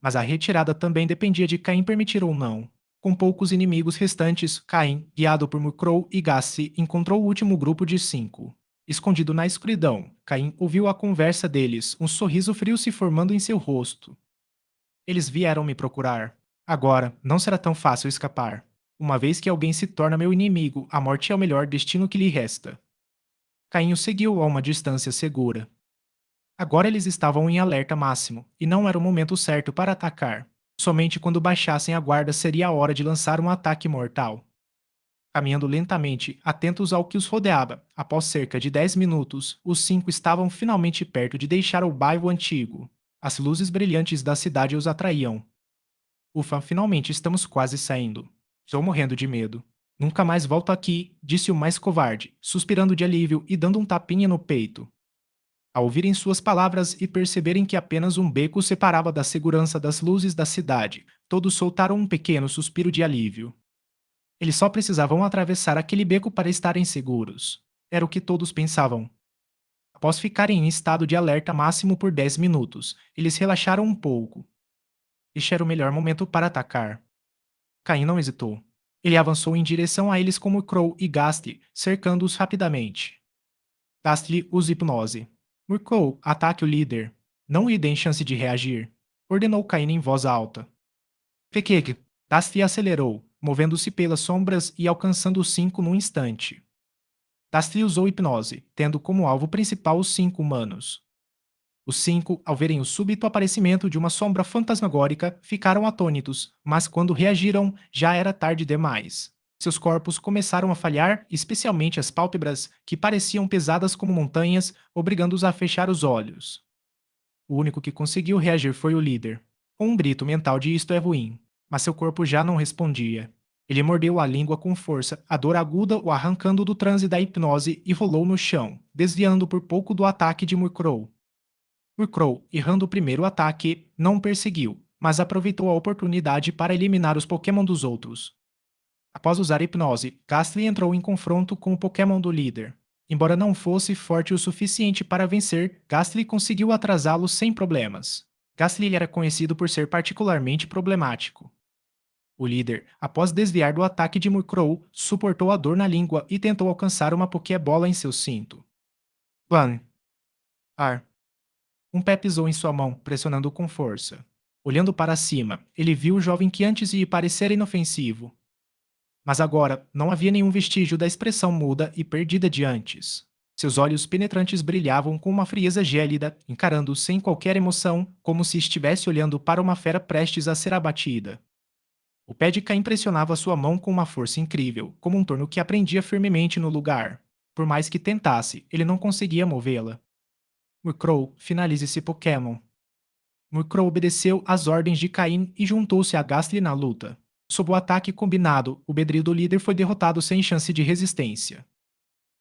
Mas a retirada também dependia de Caim permitir ou não. Com poucos inimigos restantes, Caim, guiado por Murkrow e Gassi, encontrou o último grupo de 5. Escondido na escuridão, Caim ouviu a conversa deles, um sorriso frio se formando em seu rosto. Eles vieram me procurar. Agora, não será tão fácil escapar. Uma vez que alguém se torna meu inimigo, a morte é o melhor destino que lhe resta. Caim o seguiu a uma distância segura. Agora eles estavam em alerta máximo, e não era o momento certo para atacar. Somente quando baixassem a guarda seria a hora de lançar um ataque mortal. Caminhando lentamente, atentos ao que os rodeava, após cerca de 10 minutos, os cinco estavam finalmente perto de deixar o bairro antigo. As luzes brilhantes da cidade os atraíam. Ufa, finalmente estamos quase saindo. Estou morrendo de medo. Nunca mais volto aqui, disse o mais covarde, suspirando de alívio e dando um tapinha no peito. Ao ouvirem suas palavras e perceberem que apenas um beco os separava da segurança das luzes da cidade, todos soltaram um pequeno suspiro de alívio. Eles só precisavam atravessar aquele beco para estarem seguros. Era o que todos pensavam. Após ficarem em estado de alerta máximo por 10 minutos, eles relaxaram um pouco. Este era o melhor momento para atacar. Caim não hesitou. Ele avançou em direção a eles como Crow e Gastly, cercando-os rapidamente. Gastly usa hipnose. Murkow, ataque o líder. Não lhe deem chance de reagir, ordenou Caim em voz alta. Fekek, Gastly acelerou, movendo-se pelas sombras e alcançando os cinco num instante. Gastly usou hipnose, tendo como alvo principal os cinco humanos. Os cinco, ao verem o súbito aparecimento de uma sombra fantasmagórica, ficaram atônitos, mas quando reagiram, já era tarde demais. Seus corpos começaram a falhar, especialmente as pálpebras, que pareciam pesadas como montanhas, obrigando-os a fechar os olhos. O único que conseguiu reagir foi o líder. Um grito mental de isto é ruim, mas seu corpo já não respondia. Ele mordeu a língua com força, a dor aguda o arrancando do transe da hipnose e rolou no chão, desviando por pouco do ataque de Murkrow. Murkrow, errando o primeiro ataque, não o perseguiu, mas aproveitou a oportunidade para eliminar os Pokémon dos outros. Após usar a hipnose, Gastly entrou em confronto com o Pokémon do líder. Embora não fosse forte o suficiente para vencer, Gastly conseguiu atrasá-lo sem problemas. Gastly era conhecido por ser particularmente problemático. O líder, após desviar do ataque de Murkrow, suportou a dor na língua e tentou alcançar uma Pokébola em seu cinto. Plan. Ar. Um pé pisou em sua mão, pressionando com força. Olhando para cima, ele viu o jovem que antes lhe parecera inofensivo. Mas agora não havia nenhum vestígio da expressão muda e perdida de antes. Seus olhos penetrantes brilhavam com uma frieza gélida, encarando-o sem qualquer emoção, como se estivesse olhando para uma fera prestes a ser abatida. O pé de Caim pressionava sua mão com uma força incrível, como um torno que aprendia firmemente no lugar. Por mais que tentasse, ele não conseguia movê-la. Murkrow, finalize esse Pokémon. Murkrow obedeceu às ordens de Caim e juntou-se a Gastly na luta. Sob o ataque combinado, o Bedril do líder foi derrotado sem chance de resistência.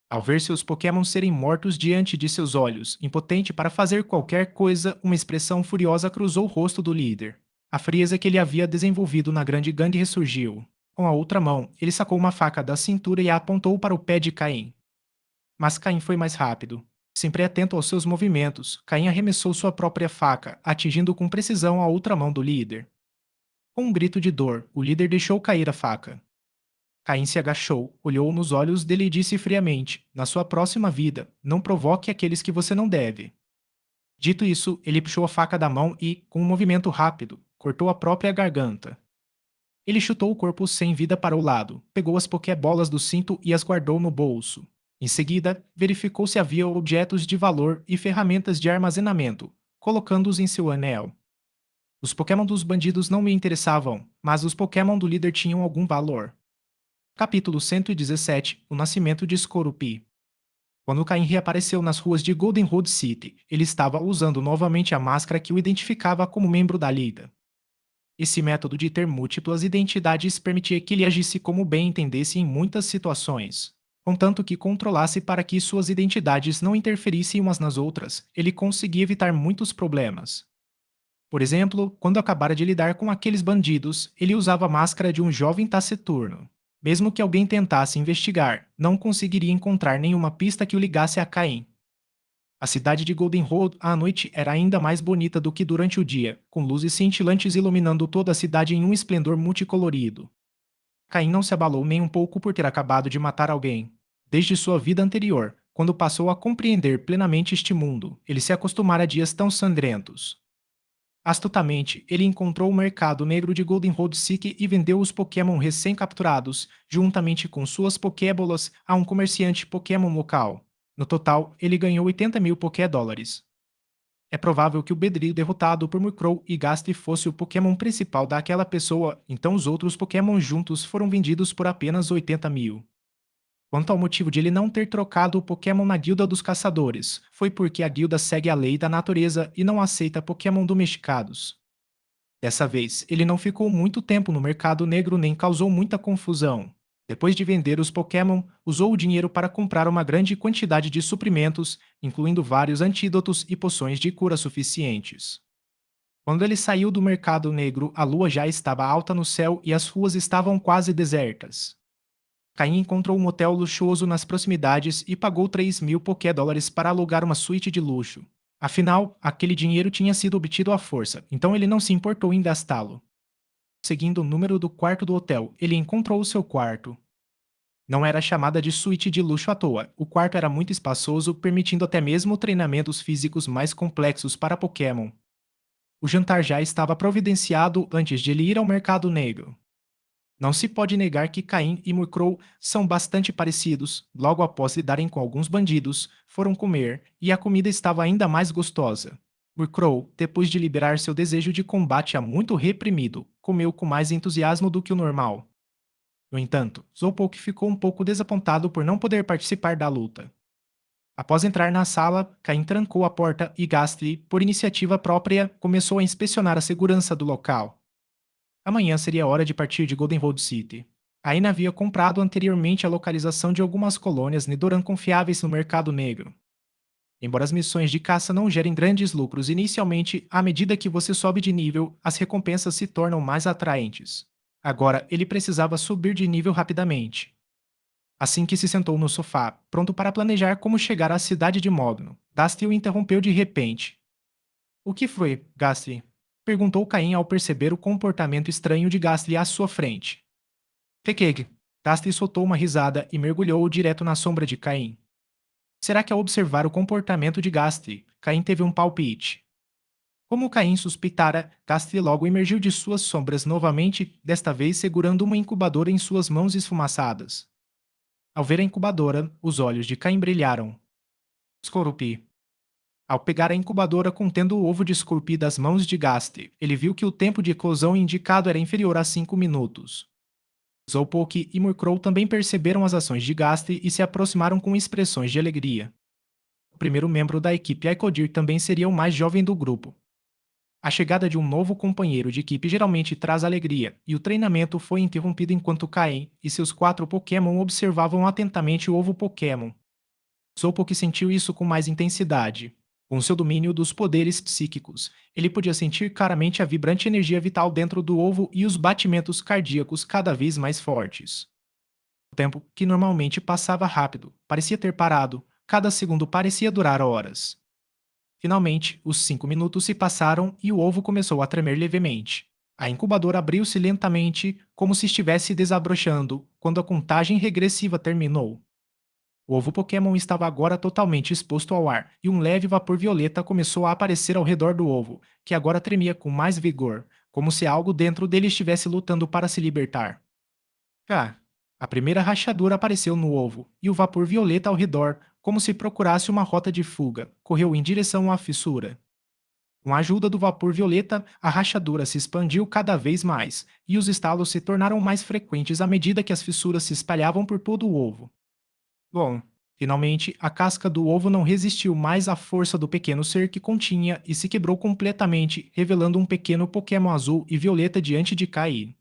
Ao ver seus Pokémon serem mortos diante de seus olhos, impotente para fazer qualquer coisa, uma expressão furiosa cruzou o rosto do líder. A frieza que ele havia desenvolvido na grande gangue ressurgiu. Com a outra mão, ele sacou uma faca da cintura e a apontou para o pé de Caim. Mas Caim foi mais rápido. Sempre atento aos seus movimentos, Caim arremessou sua própria faca, atingindo com precisão a outra mão do líder. Com um grito de dor, o líder deixou cair a faca. Caim se agachou, olhou nos olhos dele e disse friamente: Na sua próxima vida, não provoque aqueles que você não deve. Dito isso, ele puxou a faca da mão e, com um movimento rápido, cortou a própria garganta. Ele chutou o corpo sem vida para o lado, pegou as pokébolas do cinto e as guardou no bolso. Em seguida, verificou se havia objetos de valor e ferramentas de armazenamento, colocando-os em seu anel. Os Pokémon dos bandidos não me interessavam, mas os Pokémon do líder tinham algum valor. Capítulo 117 O Nascimento de Skorupi. Quando Caim reapareceu nas ruas de Goldenrod City, ele estava usando novamente a máscara que o identificava como membro da Liga. Esse método de ter múltiplas identidades permitia que ele agisse como bem entendesse em muitas situações. Contanto que controlasse para que suas identidades não interferissem umas nas outras, ele conseguia evitar muitos problemas. Por exemplo, quando acabara de lidar com aqueles bandidos, ele usava a máscara de um jovem taciturno. Mesmo que alguém tentasse investigar, não conseguiria encontrar nenhuma pista que o ligasse a Caim. A cidade de Goldenrod à noite era ainda mais bonita do que durante o dia, com luzes cintilantes iluminando toda a cidade em um esplendor multicolorido. Caim não se abalou nem um pouco por ter acabado de matar alguém. Desde sua vida anterior, quando passou a compreender plenamente este mundo, ele se acostumara a dias tão sangrentos. Astutamente, ele encontrou o mercado negro de Goldenrod Seek e vendeu os Pokémon recém-capturados, juntamente com suas Pokébolas, a um comerciante Pokémon local. No total, ele ganhou 80 mil Pokédólares. É provável que o Bedrill derrotado por Murkrow e Gastly fosse o Pokémon principal daquela pessoa, então os outros Pokémon juntos foram vendidos por apenas 80 mil. Quanto ao motivo de ele não ter trocado o Pokémon na Guilda dos Caçadores, foi porque a guilda segue a lei da natureza e não aceita Pokémon domesticados. Dessa vez, ele não ficou muito tempo no mercado negro nem causou muita confusão. Depois de vender os Pokémon, usou o dinheiro para comprar uma grande quantidade de suprimentos, incluindo vários antídotos e poções de cura suficientes. Quando ele saiu do mercado negro, a lua já estava alta no céu e as ruas estavam quase desertas. Caim encontrou um hotel luxuoso nas proximidades e pagou 3 mil Pokédólares para alugar uma suíte de luxo. Afinal, aquele dinheiro tinha sido obtido à força, então ele não se importou em gastá-lo. Seguindo o número do quarto do hotel, ele encontrou o seu quarto. Não era chamada de suíte de luxo à toa, o quarto era muito espaçoso, permitindo até mesmo treinamentos físicos mais complexos para Pokémon. O jantar já estava providenciado antes de ele ir ao mercado negro. Não se pode negar que Caim e Murkrow são bastante parecidos. Logo após lidarem com alguns bandidos, foram comer, e a comida estava ainda mais gostosa. Murkrow, depois de liberar seu desejo de combate há muito reprimido, comeu com mais entusiasmo do que o normal. No entanto, Slowpoke ficou um pouco desapontado por não poder participar da luta. Após entrar na sala, Caim trancou a porta e Gastly, por iniciativa própria, começou a inspecionar a segurança do local. Amanhã seria a hora de partir de Goldenrod City. Aina havia comprado anteriormente a localização de algumas colônias Nidoran confiáveis no mercado negro. Embora as missões de caça não gerem grandes lucros inicialmente, à medida que você sobe de nível, as recompensas se tornam mais atraentes. Agora, ele precisava subir de nível rapidamente. Assim que se sentou no sofá, pronto para planejar como chegar à cidade de Mogno, Dusty o interrompeu de repente. O que foi, Gastly? Perguntou Caim ao perceber o comportamento estranho de Gastly à sua frente. Fekeg. Gastly soltou uma risada e mergulhou direto na sombra de Caim. Será que ao observar o comportamento de Gastly, Caim teve um palpite? Como Caim suspeitara, Gastly logo emergiu de suas sombras novamente, desta vez segurando uma incubadora em suas mãos esfumaçadas. Ao ver a incubadora, os olhos de Caim brilharam. Scorupi. Ao pegar a incubadora contendo o ovo de Scorpi das mãos de Gastly, ele viu que o tempo de eclosão indicado era inferior a 5 minutos. Slowpoke e Murkrow também perceberam as ações de Gastly e se aproximaram com expressões de alegria. O primeiro membro da equipe Aikodir também seria o mais jovem do grupo. A chegada de um novo companheiro de equipe geralmente traz alegria, e o treinamento foi interrompido enquanto Caim e seus 4 Pokémon observavam atentamente o ovo Pokémon. Slowpoke sentiu isso com mais intensidade. Com seu domínio dos poderes psíquicos, ele podia sentir claramente a vibrante energia vital dentro do ovo e os batimentos cardíacos cada vez mais fortes. O tempo, que normalmente passava rápido, parecia ter parado, cada segundo parecia durar horas. Finalmente, os 5 minutos se passaram e o ovo começou a tremer levemente. A incubadora abriu-se lentamente, como se estivesse desabrochando, quando a contagem regressiva terminou. O ovo Pokémon estava agora totalmente exposto ao ar, e um leve vapor violeta começou a aparecer ao redor do ovo, que agora tremia com mais vigor, como se algo dentro dele estivesse lutando para se libertar. Ah! A primeira rachadura apareceu no ovo, e o vapor violeta ao redor, como se procurasse uma rota de fuga, correu em direção à fissura. Com a ajuda do vapor violeta, a rachadura se expandiu cada vez mais, e os estalos se tornaram mais frequentes à medida que as fissuras se espalhavam por todo o ovo. Bom, finalmente, a casca do ovo não resistiu mais à força do pequeno ser que continha e se quebrou completamente, revelando um pequeno Pokémon azul e violeta diante de Kai.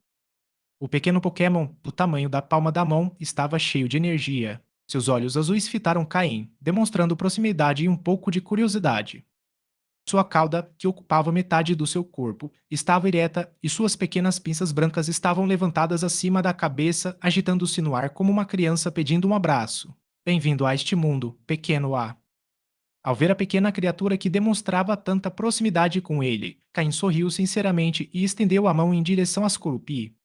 O pequeno Pokémon, do tamanho da palma da mão, estava cheio de energia. Seus olhos azuis fitaram Caim, demonstrando proximidade e um pouco de curiosidade. Sua cauda, que ocupava metade do seu corpo, estava ereta e suas pequenas pinças brancas estavam levantadas acima da cabeça, agitando-se no ar como uma criança pedindo um abraço. Bem-vindo a este mundo, pequeno A. Ao ver a pequena criatura que demonstrava tanta proximidade com ele, Caim sorriu sinceramente e estendeu a mão em direção a Scorupi.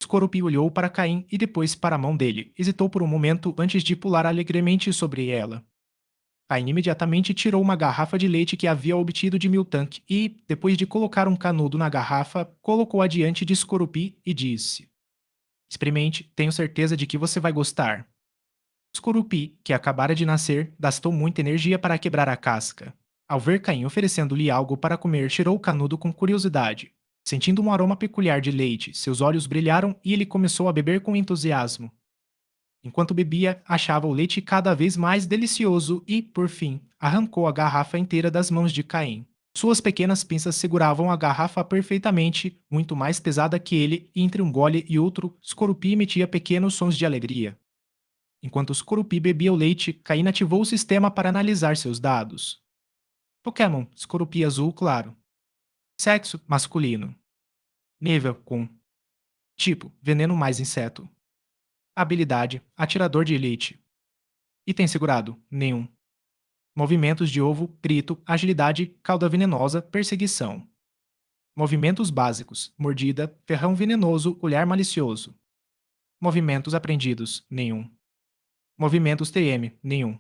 Scorupi olhou para Caim e depois para a mão dele, hesitou por um momento antes de pular alegremente sobre ela. Caim imediatamente tirou uma garrafa de leite que havia obtido de Miltank e, depois de colocar um canudo na garrafa, colocou-a diante de Skorupi e disse: Experimente, tenho certeza de que você vai gostar. Skorupi, que acabara de nascer, gastou muita energia para quebrar a casca. Ao ver Caim oferecendo-lhe algo para comer, cheirou o canudo com curiosidade. Sentindo um aroma peculiar de leite, seus olhos brilharam e ele começou a beber com entusiasmo. Enquanto bebia, achava o leite cada vez mais delicioso e, por fim, arrancou a garrafa inteira das mãos de Caim. Suas pequenas pinças seguravam a garrafa perfeitamente, muito mais pesada que ele, e entre um gole e outro, Skorupi emitia pequenos sons de alegria. Enquanto Skorupi bebia o leite, Caim ativou o sistema para analisar seus dados. Pokémon, Skorupi azul claro. Sexo, masculino. Nível, com. Tipo, veneno mais inseto. Habilidade, atirador de elite. Item segurado, nenhum. Movimentos de ovo, grito, agilidade, cauda venenosa, perseguição. Movimentos básicos, mordida, ferrão venenoso, olhar malicioso. Movimentos aprendidos, nenhum. Movimentos TM, nenhum.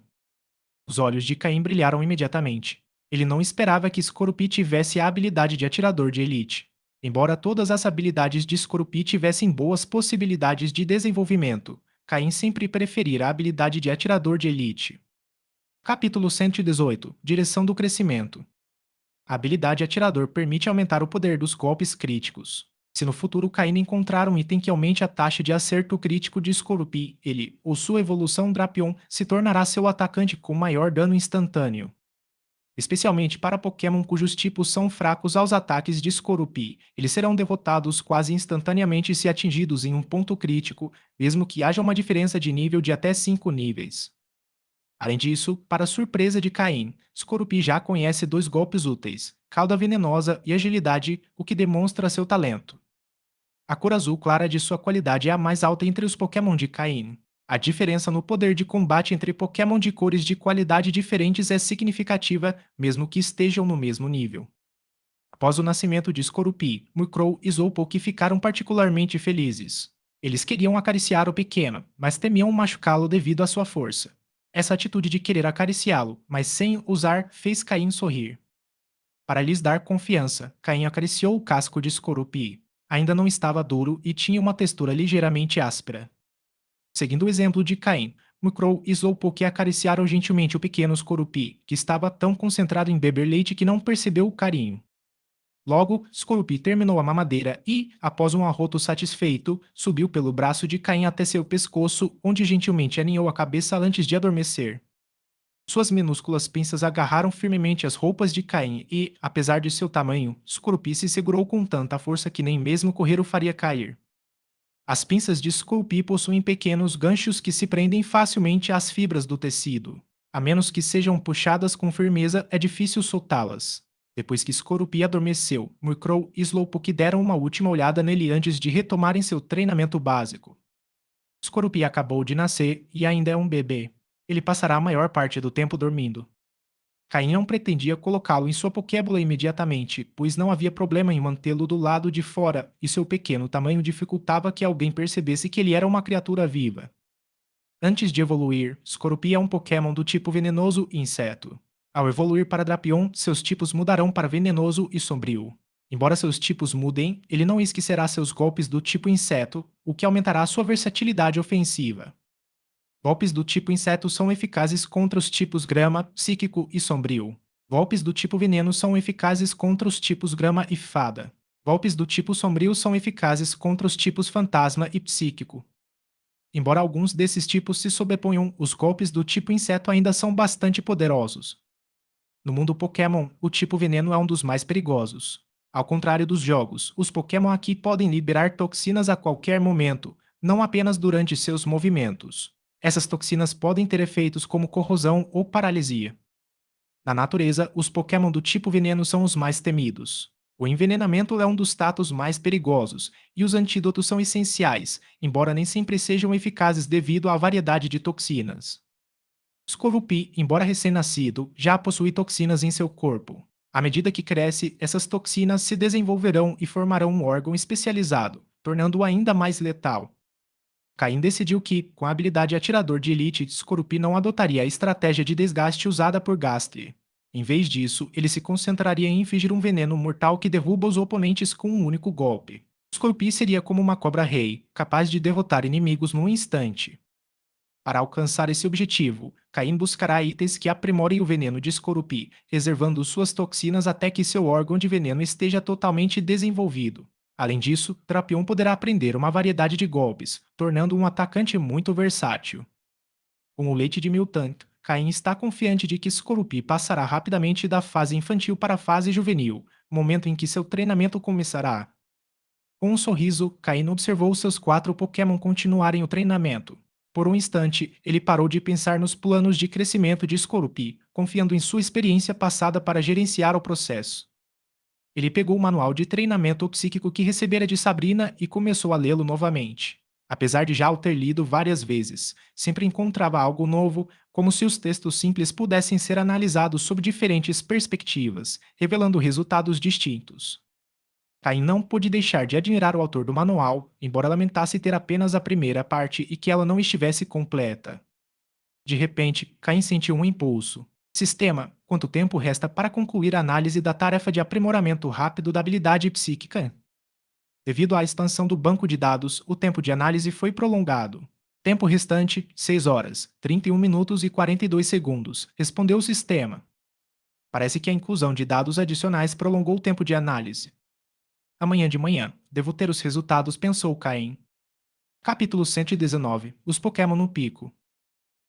Os olhos de Caim brilharam imediatamente. Ele não esperava que Skorupi tivesse a habilidade de atirador de elite. Embora todas as habilidades de Skorupi tivessem boas possibilidades de desenvolvimento, Caim sempre preferira a habilidade de atirador de elite. Capítulo 118 Direção do crescimento. A habilidade atirador permite aumentar o poder dos golpes críticos. Se no futuro Caim encontrar um item que aumente a taxa de acerto crítico de Skorupi, ele, ou sua evolução Drapion, se tornará seu atacante com maior dano instantâneo. Especialmente para Pokémon cujos tipos são fracos aos ataques de Skorupi, eles serão derrotados quase instantaneamente se atingidos em um ponto crítico, mesmo que haja uma diferença de nível de até 5 níveis. Além disso, para surpresa de Caim, Skorupi já conhece dois golpes úteis, Cauda Venenosa e Agilidade, o que demonstra seu talento. A cor azul clara de sua qualidade é a mais alta entre os Pokémon de Caim. A diferença no poder de combate entre Pokémon de cores de qualidade diferentes é significativa, mesmo que estejam no mesmo nível. Após o nascimento de Skorupi, Murkrow e Slowpoke ficaram particularmente felizes. Eles queriam acariciar o pequeno, mas temiam machucá-lo devido à sua força. Essa atitude de querer acariciá-lo, mas sem usar, fez Caim sorrir. Para lhes dar confiança, Caim acariciou o casco de Skorupi. Ainda não estava duro e tinha uma textura ligeiramente áspera. Seguindo o exemplo de Caim, Murkrow e Slowpoke acariciaram gentilmente o pequeno Skorupi, que estava tão concentrado em beber leite que não percebeu o carinho. Logo, Skorupi terminou a mamadeira e, após um arroto satisfeito, subiu pelo braço de Caim até seu pescoço, onde gentilmente aninhou a cabeça antes de adormecer. Suas minúsculas pinças agarraram firmemente as roupas de Caim e, apesar de seu tamanho, Skorupi se segurou com tanta força que nem mesmo correr o faria cair. As pinças de Skorupi possuem pequenos ganchos que se prendem facilmente às fibras do tecido. A menos que sejam puxadas com firmeza, é difícil soltá-las. Depois que Skorupi adormeceu, Murkrow e Slowpoke deram uma última olhada nele antes de retomarem seu treinamento básico. Skorupi acabou de nascer e ainda é um bebê. Ele passará a maior parte do tempo dormindo. Caim não pretendia colocá-lo em sua Pokébola imediatamente, pois não havia problema em mantê-lo do lado de fora, e seu pequeno tamanho dificultava que alguém percebesse que ele era uma criatura viva. Antes de evoluir, Skorupi é um Pokémon do tipo venenoso e inseto. Ao evoluir para Drapion, seus tipos mudarão para venenoso e sombrio. Embora seus tipos mudem, ele não esquecerá seus golpes do tipo inseto, o que aumentará sua versatilidade ofensiva. Golpes do tipo inseto são eficazes contra os tipos grama, psíquico e sombrio. Golpes do tipo veneno são eficazes contra os tipos grama e fada. Golpes do tipo sombrio são eficazes contra os tipos fantasma e psíquico. Embora alguns desses tipos se sobreponham, os golpes do tipo inseto ainda são bastante poderosos. No mundo Pokémon, o tipo veneno é um dos mais perigosos. Ao contrário dos jogos, os Pokémon aqui podem liberar toxinas a qualquer momento, não apenas durante seus movimentos. Essas toxinas podem ter efeitos como corrosão ou paralisia. Na natureza, os Pokémon do tipo veneno são os mais temidos. O envenenamento é um dos status mais perigosos, e os antídotos são essenciais, embora nem sempre sejam eficazes devido à variedade de toxinas. Skorupi, embora recém-nascido, já possui toxinas em seu corpo. À medida que cresce, essas toxinas se desenvolverão e formarão um órgão especializado, tornando-o ainda mais letal. Caim decidiu que, com a habilidade atirador de elite, Skorupi não adotaria a estratégia de desgaste usada por Gastly. Em vez disso, ele se concentraria em infligir um veneno mortal que derruba os oponentes com um único golpe. Skorupi seria como uma cobra-rei, capaz de derrotar inimigos num instante. Para alcançar esse objetivo, Caim buscará itens que aprimorem o veneno de Skorupi, reservando suas toxinas até que seu órgão de veneno esteja totalmente desenvolvido. Além disso, Drapion poderá aprender uma variedade de golpes, tornando um atacante muito versátil. Com o leite de Miltank, Caim está confiante de que Skorupi passará rapidamente da fase infantil para a fase juvenil, momento em que seu treinamento começará. Com um sorriso, Caim observou seus 4 Pokémon continuarem o treinamento. Por um instante, ele parou de pensar nos planos de crescimento de Skorupi, confiando em sua experiência passada para gerenciar o processo. Ele pegou o manual de treinamento psíquico que recebera de Sabrina e começou a lê-lo novamente. Apesar de já o ter lido várias vezes, sempre encontrava algo novo, como se os textos simples pudessem ser analisados sob diferentes perspectivas, revelando resultados distintos. Caim não pôde deixar de admirar o autor do manual, embora lamentasse ter apenas a primeira parte e que ela não estivesse completa. De repente, Caim sentiu um impulso. Sistema, quanto tempo resta para concluir a análise da tarefa de aprimoramento rápido da habilidade psíquica? Devido à expansão do banco de dados, o tempo de análise foi prolongado. Tempo restante: 6 horas, 31 minutos e 42 segundos, respondeu o sistema. Parece que a inclusão de dados adicionais prolongou o tempo de análise. Amanhã de manhã, devo ter os resultados, pensou Caim. Capítulo 119. Os Pokémon no pico.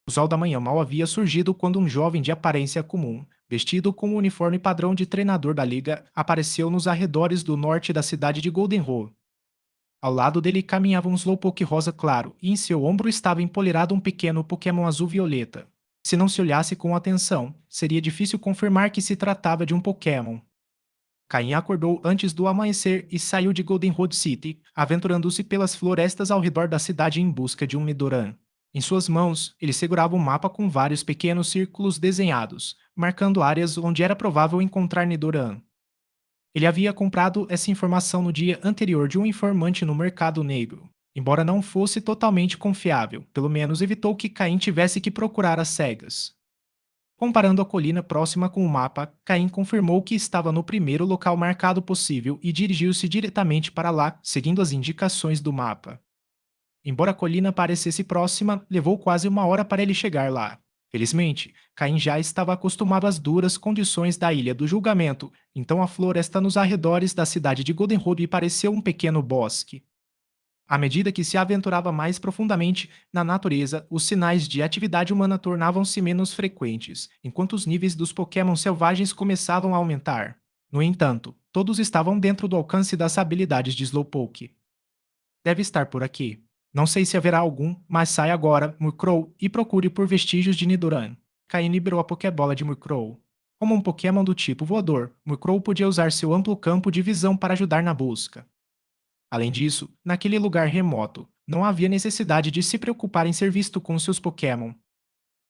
O sol da manhã mal havia surgido quando um jovem de aparência comum, vestido com o uniforme padrão de treinador da liga, apareceu nos arredores do norte da cidade de Goldenrod. Ao lado dele caminhava um Slowpoke rosa claro, e em seu ombro estava empoleirado um pequeno Pokémon azul-violeta. Se não se olhasse com atenção, seria difícil confirmar que se tratava de um Pokémon. Caim acordou antes do amanhecer e saiu de Goldenrod City, aventurando-se pelas florestas ao redor da cidade em busca de um Nidoran. Em suas mãos, ele segurava um mapa com vários pequenos círculos desenhados, marcando áreas onde era provável encontrar Nidoran. Ele havia comprado essa informação no dia anterior de um informante no mercado negro. Embora não fosse totalmente confiável, pelo menos evitou que Caim tivesse que procurar às cegas. Comparando a colina próxima com o mapa, Caim confirmou que estava no primeiro local marcado possível e dirigiu-se diretamente para lá, seguindo as indicações do mapa. Embora a colina parecesse próxima, levou quase uma hora para ele chegar lá. Felizmente, Caim já estava acostumado às duras condições da Ilha do Julgamento, então a floresta nos arredores da cidade de Goldenrod pareceu um pequeno bosque. À medida que se aventurava mais profundamente na natureza, os sinais de atividade humana tornavam-se menos frequentes, enquanto os níveis dos Pokémon selvagens começavam a aumentar. No entanto, todos estavam dentro do alcance das habilidades de Slowpoke. Deve estar por aqui. Não sei se haverá algum, mas saia agora, Murkrow, e procure por vestígios de Nidoran. Caim liberou a Pokébola de Murkrow. Como um Pokémon do tipo voador, Murkrow podia usar seu amplo campo de visão para ajudar na busca. Além disso, naquele lugar remoto, não havia necessidade de se preocupar em ser visto com seus Pokémon.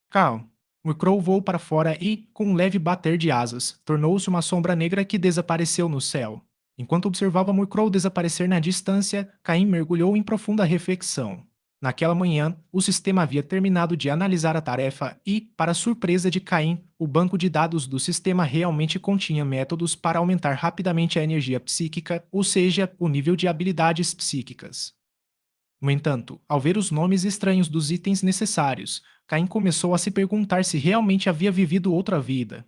Cal. Murkrow voou para fora e, com um leve bater de asas, tornou-se uma sombra negra que desapareceu no céu. Enquanto observava Murkrow desaparecer na distância, Caim mergulhou em profunda reflexão. Naquela manhã, o sistema havia terminado de analisar a tarefa e, para surpresa de Caim, o banco de dados do sistema realmente continha métodos para aumentar rapidamente a energia psíquica, ou seja, o nível de habilidades psíquicas. No entanto, ao ver os nomes estranhos dos itens necessários, Caim começou a se perguntar se realmente havia vivido outra vida.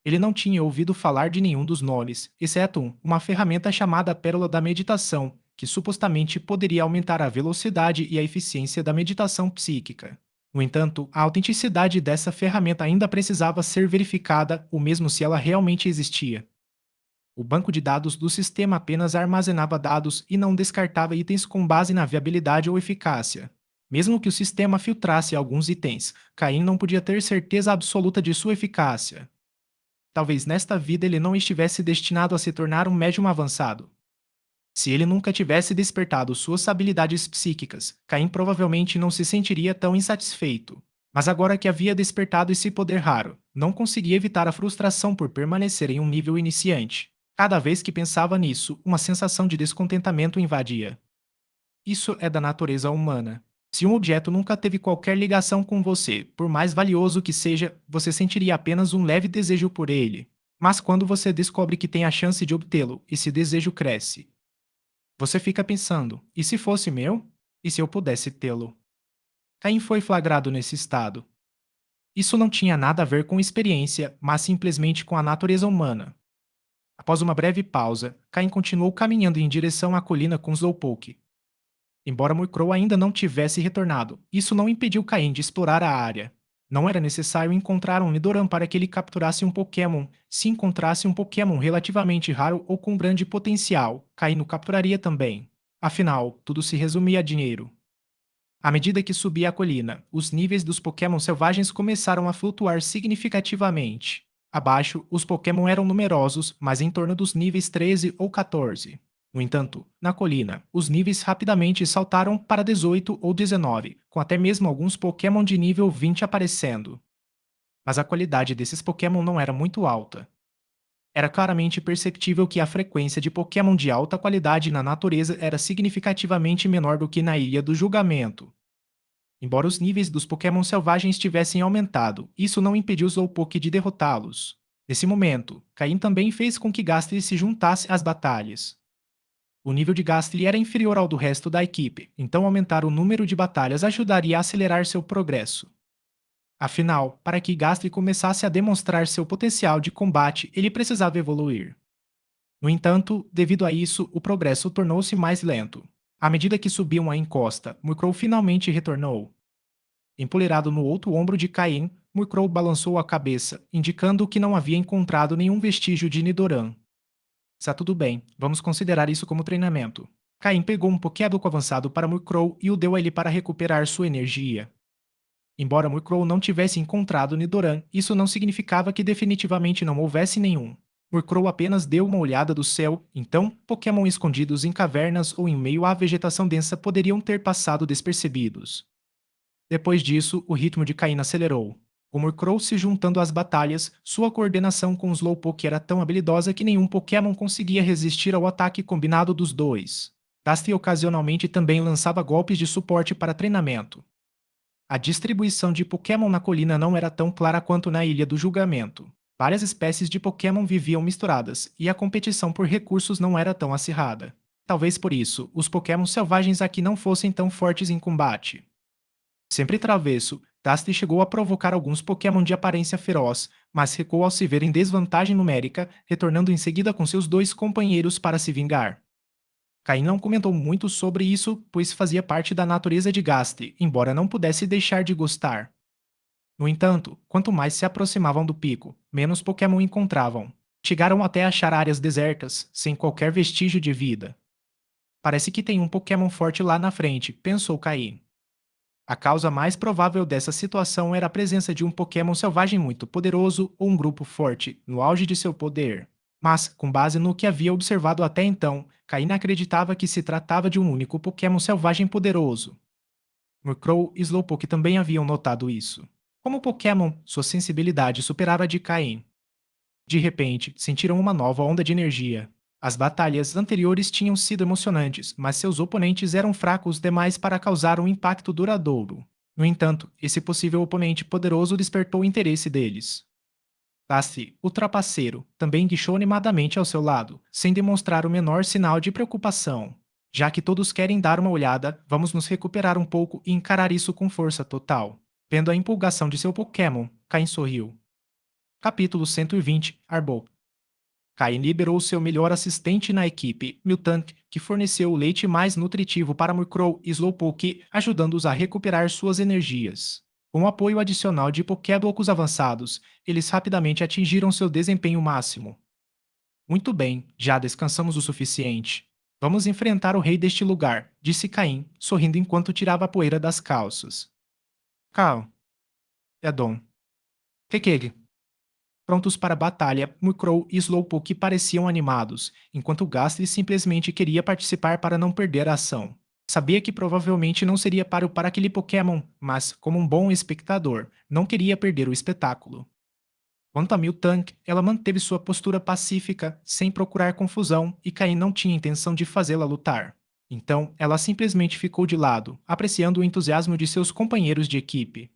Ele não tinha ouvido falar de nenhum dos nomes, exceto uma ferramenta chamada Pérola da Meditação, que supostamente poderia aumentar a velocidade e a eficiência da meditação psíquica. No entanto, a autenticidade dessa ferramenta ainda precisava ser verificada, ou mesmo se ela realmente existia. O banco de dados do sistema apenas armazenava dados e não descartava itens com base na viabilidade ou eficácia. Mesmo que o sistema filtrasse alguns itens, Caim não podia ter certeza absoluta de sua eficácia. Talvez nesta vida ele não estivesse destinado a se tornar um médium avançado. Se ele nunca tivesse despertado suas habilidades psíquicas, Caim provavelmente não se sentiria tão insatisfeito. Mas agora que havia despertado esse poder raro, não conseguia evitar a frustração por permanecer em um nível iniciante. Cada vez que pensava nisso, uma sensação de descontentamento o invadia. Isso é da natureza humana. Se um objeto nunca teve qualquer ligação com você, por mais valioso que seja, você sentiria apenas um leve desejo por ele. Mas quando você descobre que tem a chance de obtê-lo, esse desejo cresce. Você fica pensando: e se fosse meu? E se eu pudesse tê-lo? Caim foi flagrado nesse estado. Isso não tinha nada a ver com experiência, mas simplesmente com a natureza humana. Após uma breve pausa, Caim continuou caminhando em direção à colina com Slowpoke. Embora Murkrow ainda não tivesse retornado, isso não impediu Caim de explorar a área. Não era necessário encontrar um Nidoran para que ele capturasse um Pokémon. Se encontrasse um Pokémon relativamente raro ou com grande potencial, Caim o capturaria também. Afinal, tudo se resumia a dinheiro. À medida que subia a colina, os níveis dos Pokémon selvagens começaram a flutuar significativamente. Abaixo, os Pokémon eram numerosos, mas em torno dos níveis 13 ou 14. No entanto, na colina, os níveis rapidamente saltaram para 18 ou 19, com até mesmo alguns Pokémon de nível 20 aparecendo. Mas a qualidade desses Pokémon não era muito alta. Era claramente perceptível que a frequência de Pokémon de alta qualidade na natureza era significativamente menor do que na Ilha do Julgamento. Embora os níveis dos Pokémon selvagens tivessem aumentado, isso não impediu Slowpoke de derrotá-los. Nesse momento, Caim também fez com que Gastly se juntasse às batalhas. O nível de Gastly era inferior ao do resto da equipe, então aumentar o número de batalhas ajudaria a acelerar seu progresso. Afinal, para que Gastly começasse a demonstrar seu potencial de combate, ele precisava evoluir. No entanto, devido a isso, o progresso tornou-se mais lento. À medida que subiam a encosta, Murkrow finalmente retornou. Empoleirado no outro ombro de Caim, Murkrow balançou a cabeça, indicando que não havia encontrado nenhum vestígio de Nidoran. Está tudo bem, vamos considerar isso como treinamento. Caim pegou um Pokébook avançado para Murkrow e o deu a ele para recuperar sua energia. Embora Murkrow não tivesse encontrado Nidoran, isso não significava que definitivamente não houvesse nenhum. Murkrow apenas deu uma olhada do céu, então Pokémon escondidos em cavernas ou em meio à vegetação densa poderiam ter passado despercebidos. Depois disso, o ritmo de Caim acelerou. Com Murkrow se juntando às batalhas, sua coordenação com o Slowpoke era tão habilidosa que nenhum Pokémon conseguia resistir ao ataque combinado dos dois. Gastly ocasionalmente também lançava golpes de suporte para treinamento. A distribuição de Pokémon na colina não era tão clara quanto na Ilha do Julgamento. Várias espécies de Pokémon viviam misturadas, e a competição por recursos não era tão acirrada. Talvez por isso, os Pokémon selvagens aqui não fossem tão fortes em combate. Sempre travesso, Gastly chegou a provocar alguns Pokémon de aparência feroz, mas recuou ao se ver em desvantagem numérica, retornando em seguida com seus dois companheiros para se vingar. Caim não comentou muito sobre isso, pois fazia parte da natureza de Gastly, embora não pudesse deixar de gostar. No entanto, quanto mais se aproximavam do pico, menos Pokémon encontravam. Chegaram até a achar áreas desertas, sem qualquer vestígio de vida. Parece que tem um Pokémon forte lá na frente, pensou Caim. A causa mais provável dessa situação era a presença de um Pokémon selvagem muito poderoso ou um grupo forte, no auge de seu poder. Mas, com base no que havia observado até então, Caim acreditava que se tratava de um único Pokémon selvagem poderoso. Murkrow e Slowpoke também haviam notado isso. Como Pokémon, sua sensibilidade superava a de Caim. De repente, sentiram uma nova onda de energia. As batalhas anteriores tinham sido emocionantes, mas seus oponentes eram fracos demais para causar um impacto duradouro. No entanto, esse possível oponente poderoso despertou o interesse deles. Tassi, o trapaceiro, também guichou animadamente ao seu lado, sem demonstrar o menor sinal de preocupação. Já que todos querem dar uma olhada, vamos nos recuperar um pouco e encarar isso com força total. Vendo a empolgação de seu Pokémon, Caim sorriu. Capítulo 120, Arbok. Caim liberou seu melhor assistente na equipe, Miltank, que forneceu o leite mais nutritivo para Murkrow e Slowpoke, ajudando-os a recuperar suas energias. Com o apoio adicional de Pokéblocs avançados, eles rapidamente atingiram seu desempenho máximo. Muito bem, já descansamos o suficiente. Vamos enfrentar o rei deste lugar, disse Caim, sorrindo enquanto tirava a poeira das calças. Cal, é Dom. Que? Prontos para a batalha, Murkrow e Slowpoke pareciam animados, enquanto Gastly simplesmente queria participar para não perder a ação. Sabia que provavelmente não seria páreo para aquele Pokémon, mas, como um bom espectador, não queria perder o espetáculo. Quanto a Miltank, ela manteve sua postura pacífica, sem procurar confusão, e Caim não tinha intenção de fazê-la lutar. Então, ela simplesmente ficou de lado, apreciando o entusiasmo de seus companheiros de equipe.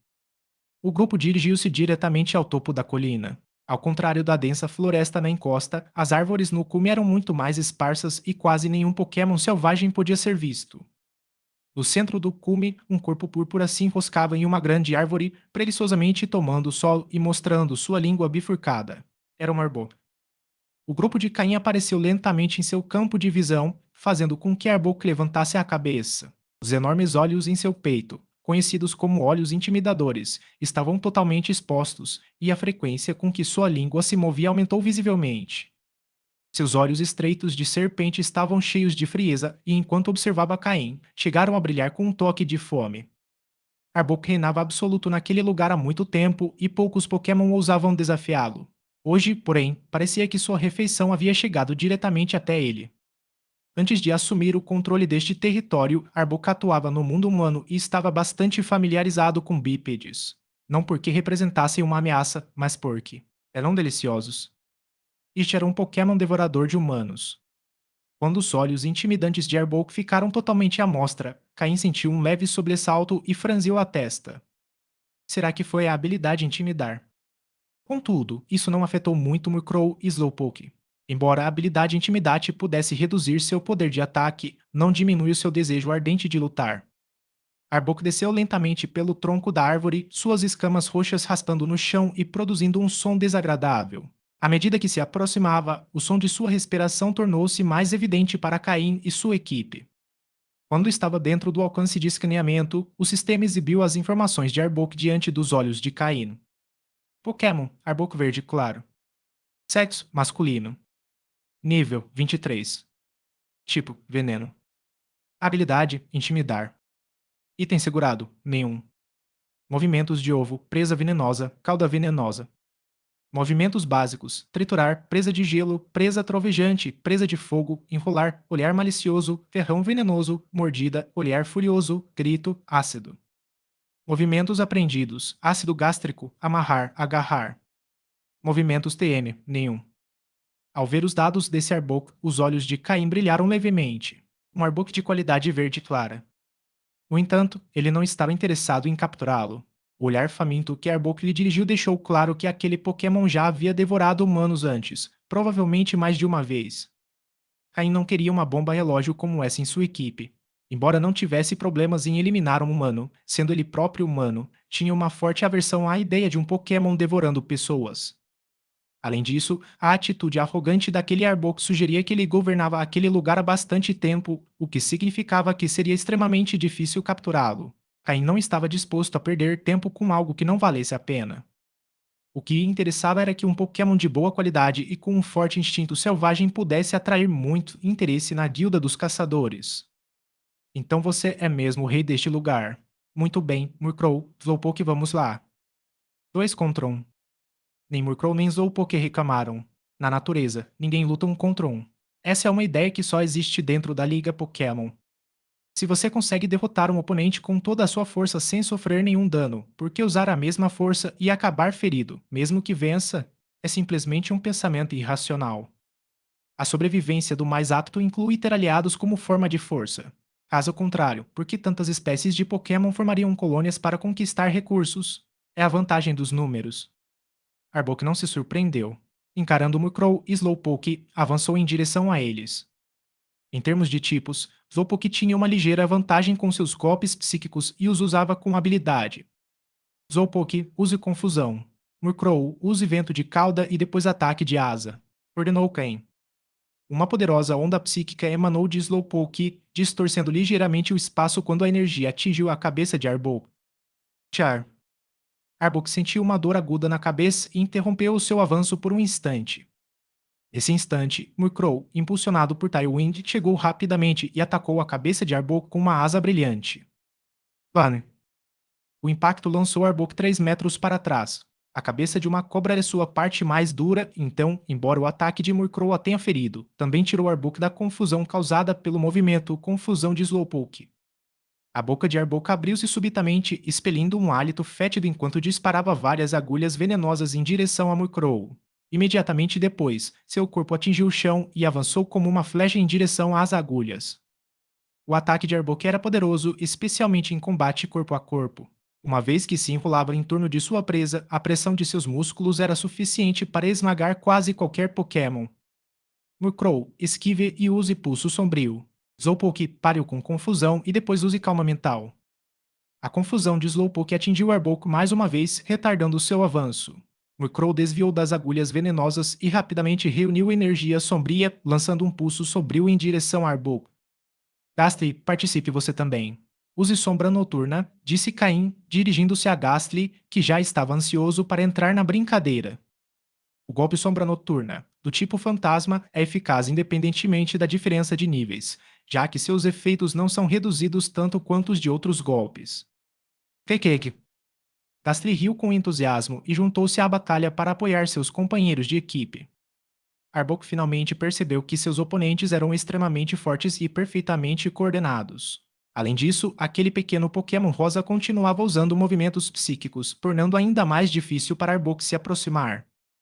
O grupo dirigiu-se diretamente ao topo da colina. Ao contrário da densa floresta na encosta, as árvores no cume eram muito mais esparsas e quase nenhum Pokémon selvagem podia ser visto. No centro do cume, um corpo púrpura se enroscava em uma grande árvore, preguiçosamente tomando o sol e mostrando sua língua bifurcada. Era um Arbok. O grupo de Caim apareceu lentamente em seu campo de visão, fazendo com que Arbok levantasse a cabeça. Os enormes olhos em seu peito, conhecidos como olhos intimidadores, estavam totalmente expostos, e a frequência com que sua língua se movia aumentou visivelmente. Seus olhos estreitos de serpente estavam cheios de frieza, e enquanto observava Caim, chegaram a brilhar com um toque de fome. Arbok reinava absoluto naquele lugar há muito tempo, e poucos Pokémon ousavam desafiá-lo. Hoje, porém, parecia que sua refeição havia chegado diretamente até ele. Antes de assumir o controle deste território, Arbok atuava no mundo humano e estava bastante familiarizado com bípedes. Não porque representassem uma ameaça, mas porque eram deliciosos. Este era um Pokémon devorador de humanos. Quando os olhos intimidantes de Arbok ficaram totalmente à mostra, Caim sentiu um leve sobressalto e franziu a testa. Será que foi a habilidade intimidar? Contudo, isso não afetou muito Murkrow e Slowpoke. Embora a habilidade Intimidate pudesse reduzir seu poder de ataque, não diminuiu seu desejo ardente de lutar. Arbok desceu lentamente pelo tronco da árvore, suas escamas roxas raspando no chão e produzindo um som desagradável. À medida que se aproximava, o som de sua respiração tornou-se mais evidente para Caim e sua equipe. Quando estava dentro do alcance de escaneamento, o sistema exibiu as informações de Arbok diante dos olhos de Caim. Pokémon, Arbok verde claro. Sexo, masculino. Nível, 23. Tipo, veneno. Habilidade, intimidar. Item segurado, nenhum. Movimentos de ovo, presa venenosa, cauda venenosa. Movimentos básicos, triturar, presa de gelo, presa trovejante, presa de fogo, enrolar, olhar malicioso, ferrão venenoso, mordida, olhar furioso, grito, ácido. Movimentos aprendidos, ácido gástrico, amarrar, agarrar. Movimentos TM, nenhum. Ao ver os dados desse Arbok, os olhos de Caim brilharam levemente. Um Arbok de qualidade verde clara. No entanto, ele não estava interessado em capturá-lo. O olhar faminto que Arbok lhe dirigiu deixou claro que aquele Pokémon já havia devorado humanos antes, provavelmente mais de uma vez. Caim não queria uma bomba relógio como essa em sua equipe. Embora não tivesse problemas em eliminar um humano, sendo ele próprio humano, tinha uma forte aversão à ideia de um Pokémon devorando pessoas. Além disso, a atitude arrogante daquele Arbok sugeria que ele governava aquele lugar há bastante tempo, o que significava que seria extremamente difícil capturá-lo. Caim não estava disposto a perder tempo com algo que não valesse a pena. O que interessava era que um Pokémon de boa qualidade e com um forte instinto selvagem pudesse atrair muito interesse na guilda dos caçadores. Então você é mesmo o rei deste lugar. Muito bem, Murkrow, Slowpoke, vamos lá. 2 contra 1. Nem Murkrow nem Slowpoke reclamaram. Na natureza, ninguém luta um contra um. Essa é uma ideia que só existe dentro da Liga Pokémon. Se você consegue derrotar um oponente com toda a sua força sem sofrer nenhum dano, por que usar a mesma força e acabar ferido, mesmo que vença? É simplesmente um pensamento irracional. A sobrevivência do mais apto inclui ter aliados como forma de força. Caso contrário, por que tantas espécies de Pokémon formariam colônias para conquistar recursos? É a vantagem dos números. Arbok não se surpreendeu. Encarando Murkrow, Slowpoke avançou em direção a eles. Em termos de tipos, Slowpoke tinha uma ligeira vantagem com seus golpes psíquicos e os usava com habilidade. Slowpoke, use confusão. Murkrow, use vento de cauda e depois ataque de asa. Ordenou Cain. Uma poderosa onda psíquica emanou de Slowpoke, distorcendo ligeiramente o espaço quando a energia atingiu a cabeça de Arbok. Char. Arbok sentiu uma dor aguda na cabeça e interrompeu o seu avanço por um instante. Nesse instante, Murkrow, impulsionado por Tailwind, chegou rapidamente e atacou a cabeça de Arbok com uma asa brilhante. Banner. O impacto lançou Arbok 3 metros para trás. A cabeça de uma cobra era sua parte mais dura, então, embora o ataque de Murkrow a tenha ferido, também tirou Arbok da confusão causada pelo movimento confusão de Slowpoke. A boca de Arbok abriu-se subitamente, expelindo um hálito fétido enquanto disparava várias agulhas venenosas em direção a Murkrow. Imediatamente depois, seu corpo atingiu o chão e avançou como uma flecha em direção às agulhas. O ataque de Arbok era poderoso, especialmente em combate corpo a corpo. Uma vez que se enrolava em torno de sua presa, a pressão de seus músculos era suficiente para esmagar quase qualquer Pokémon. Murkrow, esquive e use Pulso Sombrio. Slowpoke pare-o com confusão e depois use Calma Mental. A confusão de Slowpoke atingiu Arbok mais uma vez, retardando seu avanço. Murkrow desviou das agulhas venenosas e rapidamente reuniu energia sombria, lançando um pulso sombrio em direção a Arbok. Gastly, participe você também. Use Sombra Noturna, disse Caim, dirigindo-se a Gastly, que já estava ansioso para entrar na brincadeira. O golpe Sombra Noturna, do tipo fantasma, é eficaz independentemente da diferença de níveis, já que seus efeitos não são reduzidos tanto quanto os de outros golpes. Kekeke. Gastly riu com entusiasmo e juntou-se à batalha para apoiar seus companheiros de equipe. Arbok finalmente percebeu que seus oponentes eram extremamente fortes e perfeitamente coordenados. Além disso, aquele pequeno Pokémon rosa continuava usando movimentos psíquicos, tornando ainda mais difícil para Arbok se aproximar.